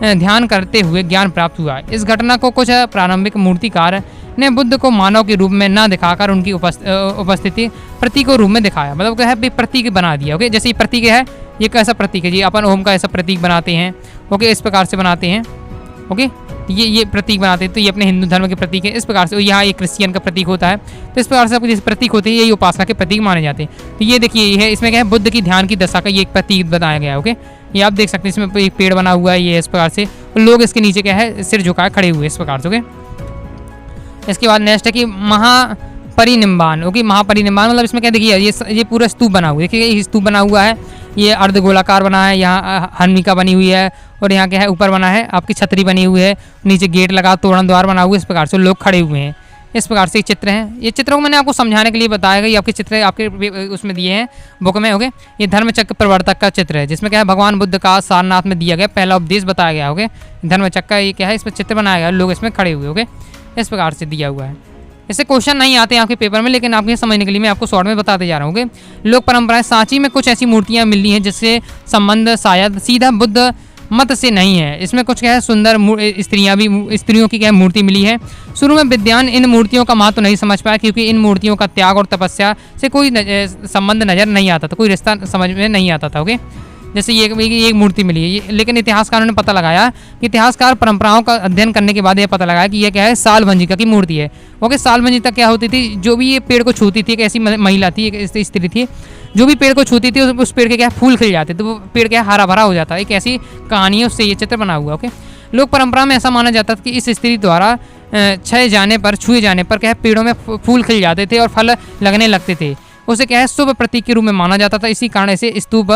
ध्यान करते हुए ज्ञान प्राप्त हुआ। इस घटना को कुछ प्रारंभिक मूर्तिकार ने बुद्ध को मानव के रूप में न दिखाकर उनकी उपस्थिति प्रतीक के रूप में दिखाया। मतलब क्या है, प्रतीक बना दिया। ओके, जैसे ये प्रतीक है, ये कैसा प्रतीक है जी, अपन ओम का ऐसा प्रतीक बनाते हैं। ओके, इस प्रकार से बनाते हैं। ओके, ये प्रतीक बनाते हैं, तो ये अपने हिंदू धर्म के प्रतीक है। इस प्रकार से यहाँ एक क्रिश्चियन का प्रतीक होता है, तो इस प्रकार से आपको जैसे प्रतीक होते हैं, यही उपासना के प्रतीक माने जाते हैं। तो ये देखिए, ये है, इसमें क्या है, बुद्ध की ध्यान की दशा का ये एक प्रतीक बनाया गया है। ओके, ये आप देख सकते हैं, इसमें एक पेड़ बना हुआ है, ये इस प्रकार से, और लोग इसके नीचे क्या है सिर झुकाए खड़े हुए इस प्रकार से। ओके, इसके बाद नेक्स्ट है कि महापरिनिम्बान। ओके, महापरिनिम्बान मतलब इसमें क्या देखिए, ये पूरा स्तूप बना हुआ है। देखिए, ये स्तूप बना हुआ है, ये अर्ध गोलाकार बना है, यहाँ हर्मिका बनी हुई है, और यहाँ क्या है ऊपर बना है आपकी छतरी बनी हुई है, नीचे गेट लगा, तोरण द्वार बना हुआ है, इस प्रकार से लोग खड़े हुए हैं। इस प्रकार से चित्र हैं। ये चित्रों को मैंने आपको समझाने के लिए बताया गया, आपके चित्र आपके उसमें दिए हैं बुक में। ओके, ये धर्मचक्र प्रवर्तक का चित्र है, जिसमें क्या है भगवान बुद्ध का सारनाथ में दिया गया पहला उपदेश बताया गया। ओके, धर्मचक्र का ये क्या है, इसमें चित्र बनाया गया, लोग इसमें खड़े हुए। ओके, इस प्रकार से दिया हुआ है। इससे क्वेश्चन नहीं आते हैं आपके पेपर में, लेकिन आपको समझने के लिए मैं आपको शॉर्ट में बताते जा रहा हूँ। लोक परंपराएं, सांची में कुछ ऐसी मूर्तियाँ मिली हैं जिससे संबंध शायद सीधा बुद्ध मत से नहीं है। इसमें कुछ क्या है सुंदर स्त्रियों की क्या मूर्ति मिली है। शुरू में विद्वान इन मूर्तियों का महत्व नहीं समझ पाया, क्योंकि इन मूर्तियों का त्याग और तपस्या से कोई संबंध नजर नहीं आता था, कोई रिश्ता समझ में नहीं आता था। ओके, जैसे ये एक मूर्ति मिली है, लेकिन इतिहासकारों ने पता लगाया कि इतिहासकार परंपराओं का अध्ययन करने के बाद यह पता लगाया कि यह क्या है सालभंजिका की मूर्ति है। ओके, सालभंजिका क्या होती थी, जो भी ये पेड़ को छूती थी, एक ऐसी महिला थी, एक स्त्री थी, जो भी पेड़ को छूती थी उस पेड़ के क्या फूल खिल जाते, तो वो पेड़ क्या हरा भरा हो जाता है। एक ऐसी कहानी है, उससे ये चित्र बना हुआ। ओके, लोक परंपरा में ऐसा माना जाता था कि इस स्त्री द्वारा छुए जाने पर क्या पेड़ों में फूल खिल जाते थे और फल लगने लगते थे। उसे क्या है शुभ प्रतीक के रूप में माना जाता था। इसी कारण इसे स्तूप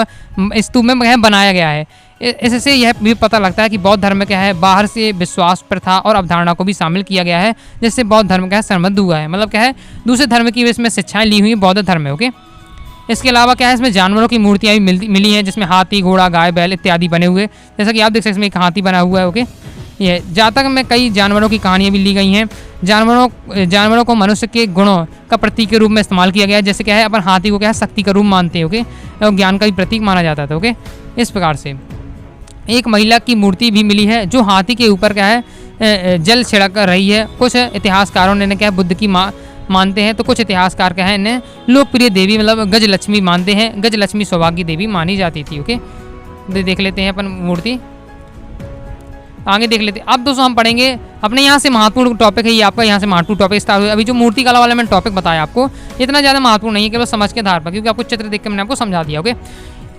में क्या है बनाया गया है। इससे यह भी पता लगता है कि बौद्ध धर्म में क्या है बाहर से विश्वास, प्रथा और अवधारणा को भी शामिल किया गया है, जिससे बौद्ध धर्म क्या है समृद्ध हुआ है। मतलब क्या है दूसरे धर्म की इसमें शिक्षाएं ली हुई बौद्ध धर्म में। ओके, इसके अलावा क्या है इसमें जानवरों की मूर्तियाँ भी मिली हैं, जिसमें हाथी, घोड़ा, गाय, बैल इत्यादि बने हुए, जैसा कि आप देख सकते हैं इसमें एक हाथी बना हुआ है। ओके, ये जातक में कई जानवरों की कहानियाँ भी ली गई हैं। जानवरों को मनुष्य के गुणों का प्रतीक के रूप में इस्तेमाल किया गया है। जैसे क्या है अपन हाथी को क्या है शक्ति का रूप मानते हैं। ओके, और ज्ञान का भी प्रतीक माना जाता था। ओके, इस प्रकार से एक महिला की मूर्ति भी मिली है जो हाथी के ऊपर क्या है जल छिड़क रही है। कुछ इतिहासकारों ने क्या है बुद्ध की माँ मानते हैं, तो कुछ इतिहासकार क्या है इन्हें लोकप्रिय देवी मतलब गजलक्ष्मी मानते हैं। गजलक्ष्मी सौभाग्य देवी मानी जाती थी। ओके, देख लेते हैं अपन मूर्ति, आगे देख लेते हैं। अब दोस्तों हम पढ़ेंगे अपने यहाँ से महत्वपूर्ण टॉपिक है ये आपका, यहाँ से महत्वपूर्ण टॉपिक स्टार्ट हुआ। अभी जो मूर्ति कला वाला मैंने टॉपिक बताया आपको इतना ज़्यादा महत्वपूर्ण नहीं है, केवल समझ के आधार पर, क्योंकि आपको चित्र देख के मैंने आपको समझा दिया। ओके,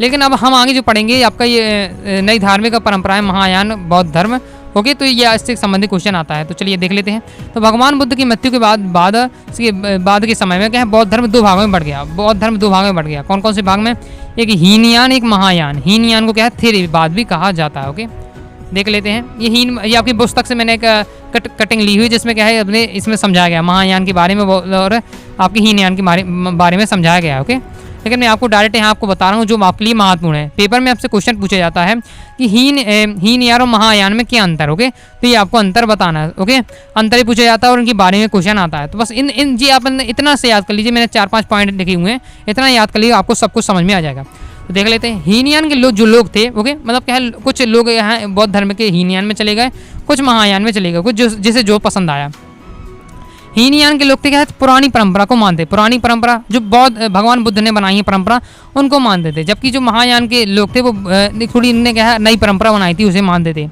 लेकिन अब हम आगे जो पढ़ेंगे आपका ये नई धार्मिक परंपराएं महायान बौद्ध धर्म। ओके, तो ये इससे संबंधित क्वेश्चन आता है, तो चलिए देख लेते हैं। तो भगवान बुद्ध की मृत्यु के बाद के समय में क्या है बौद्ध धर्म दो भागों में बढ़ गया। बौद्ध धर्म दो भागों में बढ़ गया। कौन कौन से भाग में? एक हीनयान, एक महायान। हीनयान को क्या है थेरवाद भी कहा जाता है। ओके, देख लेते हैं। ये आपकी पुस्तक से मैंने एक कटिंग ली हुई, जिसमें क्या है अपने इसमें समझाया गया महायान के बारे में और आपके हीनयान के बारे में समझाया गया है। ओके, लेकिन मैं आपको डायरेक्ट यहाँ आपको बता रहा हूँ जो आपके लिए महत्वपूर्ण है। पेपर में आपसे क्वेश्चन पूछा जाता है कि हीनयान और महायान में क्या अंतर। ओके, तो ये आपको अंतर बताना है। ओके, अंतर ही पूछा जाता है और उनके बारे में क्वेश्चन आता है। तो बस इन जी आप इतना से याद कर लीजिए, मैंने 4-5 पॉइंट लिखे हुए हैं, इतना याद कर लीजिए, आपको सब कुछ समझ में आ जाएगा। तो देख लेते हैं हीनयान के जो लोग थे। ओके, मतलब क्या है कुछ लोग यहाँ बौद्ध धर्म के हीनयान में चले गए, कुछ महायान में चले गए, कुछ जिसे जो पसंद आया। हीनयान के लोग थे क्या पुरानी परंपरा को मानते, पुरानी परंपरा जो बौद्ध भगवान बुद्ध ने बनाई है परंपरा उनको मानते थे। जबकि जो महायान के लोग थे वो थोड़ी इनने क्या है नई परंपरा बनाई थी उसे मानते थे।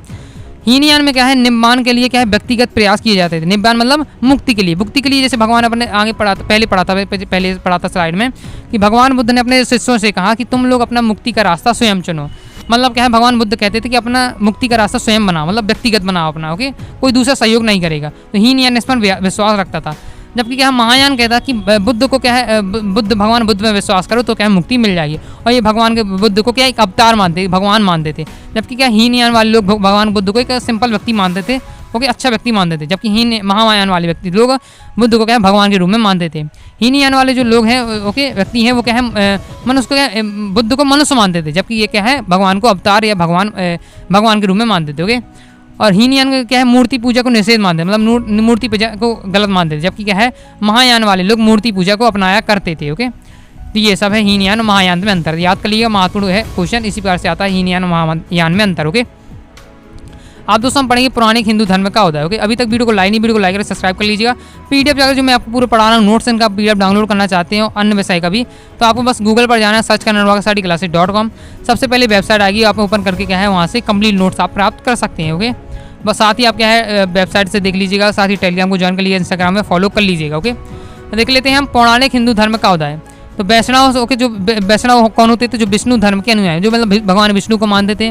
हीनयान में क्या है निब्बान के लिए क्या है व्यक्तिगत प्रयास किए जाते थे। निब्बान मतलब मुक्ति के लिए, जैसे भगवान अपने आगे पहले पढ़ा था स्लाइड में कि भगवान बुद्ध ने अपने शिष्यों से कहा कि तुम लोग अपना मुक्ति का रास्ता स्वयं चुनो। मतलब क्या है भगवान बुद्ध कहते थे कि अपना मुक्ति का रास्ता स्वयं बनाओ, मतलब व्यक्तिगत बनाओ अपना। ओके, कोई दूसरा सहयोग नहीं करेगा। तो हीनयान इस पर विश्वास रखता था। जबकि क्या महायान कहता कि बुद्ध को क्या है भगवान बुद्ध में विश्वास करो तो क्या है मुक्ति मिल जाएगी। और ये भगवान के बुद्ध को क्या एक अवतार मानते, भगवान मानते थे। जबकि क्या हीनयान वाले लोग भगवान बुद्ध को एक सिंपल व्यक्ति मानते थे, ओके, अच्छा व्यक्ति मानते थे। जबकि महायान वाले व्यक्ति लोग बुद्ध को क्या है भगवान के रूप में मानते थे। हीनयान वाले जो लोग हैं ओके व्यक्ति हैं वो क्या है मनुष्य को क्या बुद्ध को मनुष्य मानते थे। जबकि ये क्या है भगवान को अवतार या भगवान के रूप में मानते थे। ओके, और हीनयान का क्या है मूर्ति पूजा को निषेध मानते, मतलब मूर्ति पूजा को गलत मानते थे। जबकि क्या है महायान वाले लोग मूर्ति पूजा को अपनाया करते थे। ओके, तो ये सब है हीनयान और महायान में अंतर। याद कर लीजिएगा, महत्वपूर्ण है क्वेश्चन, इसी प्रकार से आता है हीनयान और महायान में अंतर। ओके, आप दोस्तों हम पढ़ेंगे पौराणिक हिंदू धर्म का होता है। ओके, अभी तक वीडियो को लाइक करें, सब्सक्राइब कर लीजिएगा। पीडीएफ जाकर जो मैं आपको पूरा पढ़ा रहा हूँ नोट्स इनका पीडीएफ डाउनलोड करना चाहते हो अन्य विषय का भी, तो आपको बस गूगल पर जाना है, सर्च करना NurwagaStudyClasses.com। सबसे पहले वेबसाइट आएगी, आप ओपन करके क्या है वहाँ से कंप्लीट नोट्स आप प्राप्त कर सकते हैं। ओके, बस साथ ही आप क्या है वेबसाइट से देख लीजिएगा, साथ ही टेलीग्राम को ज्वाइन कर लीजिए, इंस्टाग्राम में फॉलो कर लीजिएगा। ओके, देख लेते हैं हम पौराणिक हिंदू धर्म का होता है। तो वैष्णव ओके जो वैष्णव कौन होते थे? जो विष्णु धर्म के अनुयायी, जो मतलब भगवान विष्णु को मानते थे।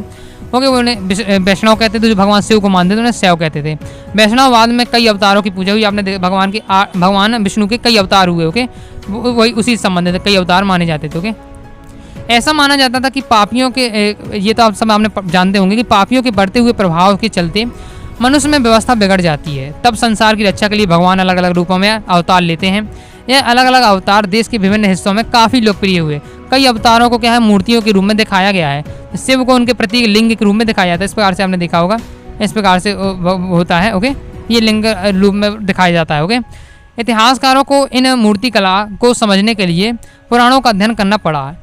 ओके, वो उन्हें वैष्णव कहते थे। जो भगवान शिव को मानते थे उन्हें शैव कहते थे। वैष्णववाद में कई अवतारों की पूजा हुई। आपने भगवान विष्णु के कई अवतार हुए। ओके, वही उसी से संबंधित कई अवतार माने जाते थे। ओके, ऐसा माना जाता था कि पापियों के ये तो आप सब आपने जानते होंगे कि पापियों के बढ़ते हुए प्रभाव के चलते मनुष्य में व्यवस्था बिगड़ जाती है। तब संसार की रक्षा के लिए भगवान अलग अलग रूपों में अवतार लेते हैं। यह अलग अलग अवतार देश के विभिन्न हिस्सों में काफ़ी लोकप्रिय हुए। कई अवतारों को क्या है मूर्तियों के रूप में दिखाया गया है। शिव को उनके प्रतीक लिंग के रूप में दिखाया जाता है। इस प्रकार से आपने देखा होगा, इस प्रकार से होता है। ओके, ये लिंग रूप में दिखाया जाता है। ओके, इतिहासकारों को इन मूर्ति कला को समझने के लिए पुराणों का अध्ययन करना पड़ा।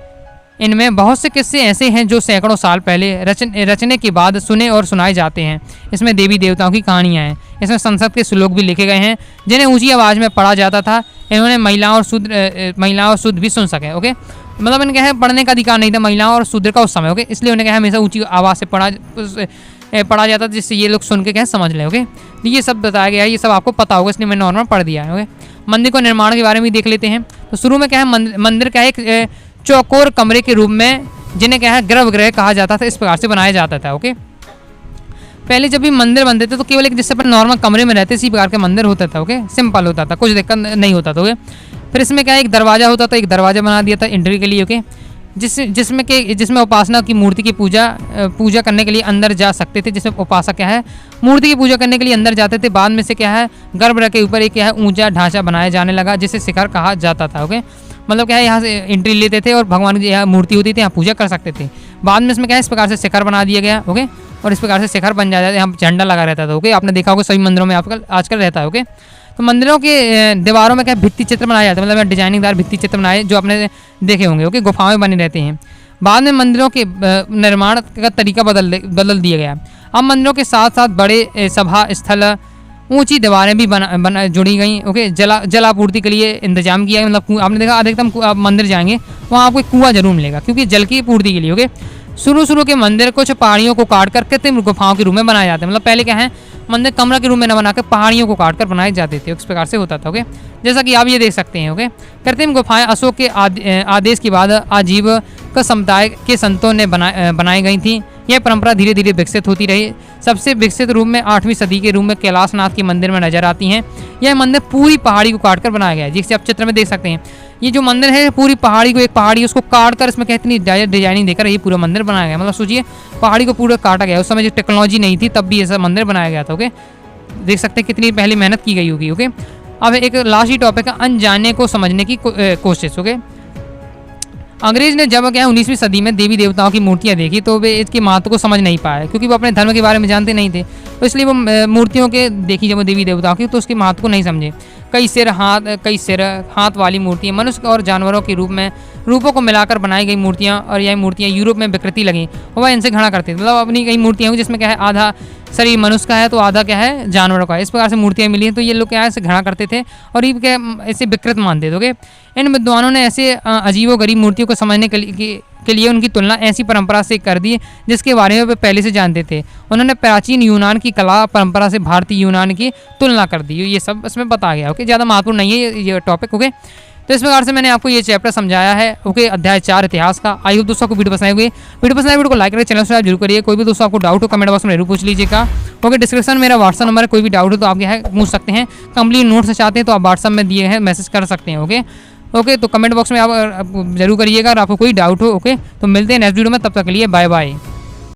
इनमें बहुत से किस्से ऐसे हैं जो सैकड़ों साल पहले रचने के बाद सुने और सुनाए जाते हैं। इसमें देवी देवताओं की कहानियाँ हैं। इसमें संस्कृत के श्लोक भी लिखे गए हैं जिन्हें ऊंची आवाज़ में पढ़ा जाता था। इन्होंने महिलाओं और शूद्र भी सुन सके। ओके, मतलब इनके है पढ़ने का अधिकार नहीं था महिलाओं और शूद्र का उस समय। ओके, इसलिए उन्हें क्या हमेशा ऊंची आवाज़ से पढ़ा जाता था, जिससे ये लोग सुन के क्या समझ लें। ओके, तो ये सब बताया गया है, ये सब आपको पता होगा, इसलिए मैंने नॉर्मल पढ़ दिया है। ओके, मंदिर को निर्माण के बारे में देख लेते हैं। तो शुरू में क्या है मंदिर क्या है एक चौकोर कमरे के रूप में, जिन्हें क्या है गर्भगृह कहा जाता था, इस प्रकार से बनाया जाता था। ओके, पहले जब भी मंदिर बनते थे तो केवल एक जिससे अपन नॉर्मल कमरे में रहते इसी प्रकार के मंदिर होता था। ओके, सिंपल होता था, कुछ दिक्कत नहीं होता था। ओके, फिर इसमें क्या है, एक दरवाज़ा होता था, एक दरवाज़ा बना दिया था एंट्री के लिए। ओके, जिसमें उपासना की मूर्ति की पूजा करने के लिए अंदर जा सकते थे, जिसमें उपासक क्या है मूर्ति की पूजा करने के लिए अंदर जाते थे। बाद में से क्या है गर्भगृह के ऊपर एक क्या है ऊंचा ढांचा बनाया जाने लगा, जिसे शिखर कहा जाता था। ओके, मतलब क्या है यहाँ से एंट्री लेते थे और भगवान की यहाँ मूर्ति होती थी, यहाँ पूजा कर सकते थे। बाद में इसमें क्या है इस प्रकार से शिखर बना दिया गया। ओके, और इस प्रकार से शिखर बन जाता है, यहाँ झंडा लगा रहता था। ओके, आपने देखा होगा सभी मंदिरों में आजकल रहता है। ओके, तो मंदिरों के दीवारों में क्या भित्ति चित्र बनाए जाते हैं, मतलब डिजाइनिंगदार भित्ति चित्र बनाए जो आपने देखे होंगे। ओके, गुफाएं बने रहते हैं। बाद में मंदिरों के निर्माण का तरीका बदल दिया गया। अब मंदिरों के साथ साथ बड़े सभा स्थल, ऊंची दीवारें भी बना जुड़ी गई। ओके, जलापूर्ति के लिए इंतजाम किया है। मतलब आपने देखा अधिकतम आप मंदिर जाएंगे वहाँ आपको एक कुआं जरूर मिलेगा, क्योंकि जल की पूर्ति के लिए। ओके, शुरू के मंदिर कुछ पहाड़ियों को काट कर कृत्रिम गुफाओं के रूप में बनाए जाते हैं। मतलब पहले क्या है मंदिर कमरा के रूप में न बनाकर पहाड़ियों को काट कर बनाए जाते थे, इस प्रकार से होता था। ओके, जैसा कि आप ये देख सकते हैं। ओके, कृत्रिम गुफाएं अशोक के आदेश के बाद आजीविका समुदाय के संतों ने बनाई गई थी। यह परंपरा धीरे धीरे विकसित होती रही। सबसे विकसित रूप में 8वीं सदी के रूप में कैलाशनाथ के मंदिर में नजर आती हैं। यह मंदिर पूरी पहाड़ी को काटकर बनाया गया है, जिसे आप चित्र में देख सकते हैं। ये जो मंदिर है पूरी पहाड़ी को, एक पहाड़ी उसको काट कर इसमें इतनी डिजाइनिंग देकर ये पूरा मंदिर बनाया गया। मतलब सोचिए पहाड़ी को पूरा काटा गया, उस समय जो टेक्नोलॉजी नहीं थी तब भी ऐसा मंदिर बनाया गया था। ओके, देख सकते हैं कितनी पहले मेहनत की गई होगी। ओके, अब एक लास्ट ही टॉपिक है अनजाने को समझने की कोशिश। ओके, अंग्रेज ने जब क्या 19वीं सदी में देवी देवताओं की मूर्तियां देखी तो वे इसके महत्व को समझ नहीं पाए, क्योंकि वो अपने धर्म के बारे में जानते नहीं थे। तो इसलिए वो मूर्तियों के देखी जब वो देवी देवताओं की तो उसके महत्व को नहीं समझे। कई सिर हाथ वाली मूर्तियाँ मनुष्य और जानवरों के रूपों को मिलाकर बनाई गई मूर्तियाँ, और यह मूर्तियाँ यूरोप में विकृति लगी और वह इनसे घृणा करते थे। मतलब अपनी कई मूर्तियाँ हुई जिसमें क्या है आधा शरीर मनुष्य का है तो आधा क्या है जानवरों का है। इस प्रकार से मूर्तियाँ मिली हैं, तो ये लोग क्या है इसे घृणा करते थे और ये क्या ऐसे विकृत मानते थे। ओके, इन विद्वानों ने ऐसे अजीबोगरीब मूर्तियों को समझने के लिए उनकी तुलना ऐसी परंपरा से कर दी जिसके बारे में वे पहले से जानते थे। उन्होंने प्राचीन यूनान की कला परंपरा से भारतीय यूनान की तुलना कर दी। ये सब इसमें बताया गया। ओके, ज़्यादा महत्वपूर्ण नहीं है ये टॉपिक। ओके, तो इस प्रकार से मैंने आपको ये चैप्टर समझाया है। ओके, अध्याय 4 इतिहास का। आई होप दोस्तों को वीडियो पसंद आई। वीडियो को लाइक करें, चैनल सब्सक्राइब जरूर करिए। कोई भी दोस्तों आपको डाउट हो कमेंट बॉक्स में जरूर पूछ लीजिएगा। ओके, डिस्क्रिप्शन मेरा व्हाट्सअप नंबर है, कोई भी डाउट हो तो आप यहाँ पूछ सकते हैं। कंप्लीट नोट्स चाहते हैं तो आप व्हाट्सअप में दिए हैं मैसेज कर सकते हैं। ओके, तो कमेंट बॉक्स में आप जरूर करिएगा अगर आपको कोई डाउट हो। ओके, तो मिलते हैं नेक्स्ट वीडियो में, तब तक के लिए बाय बाय।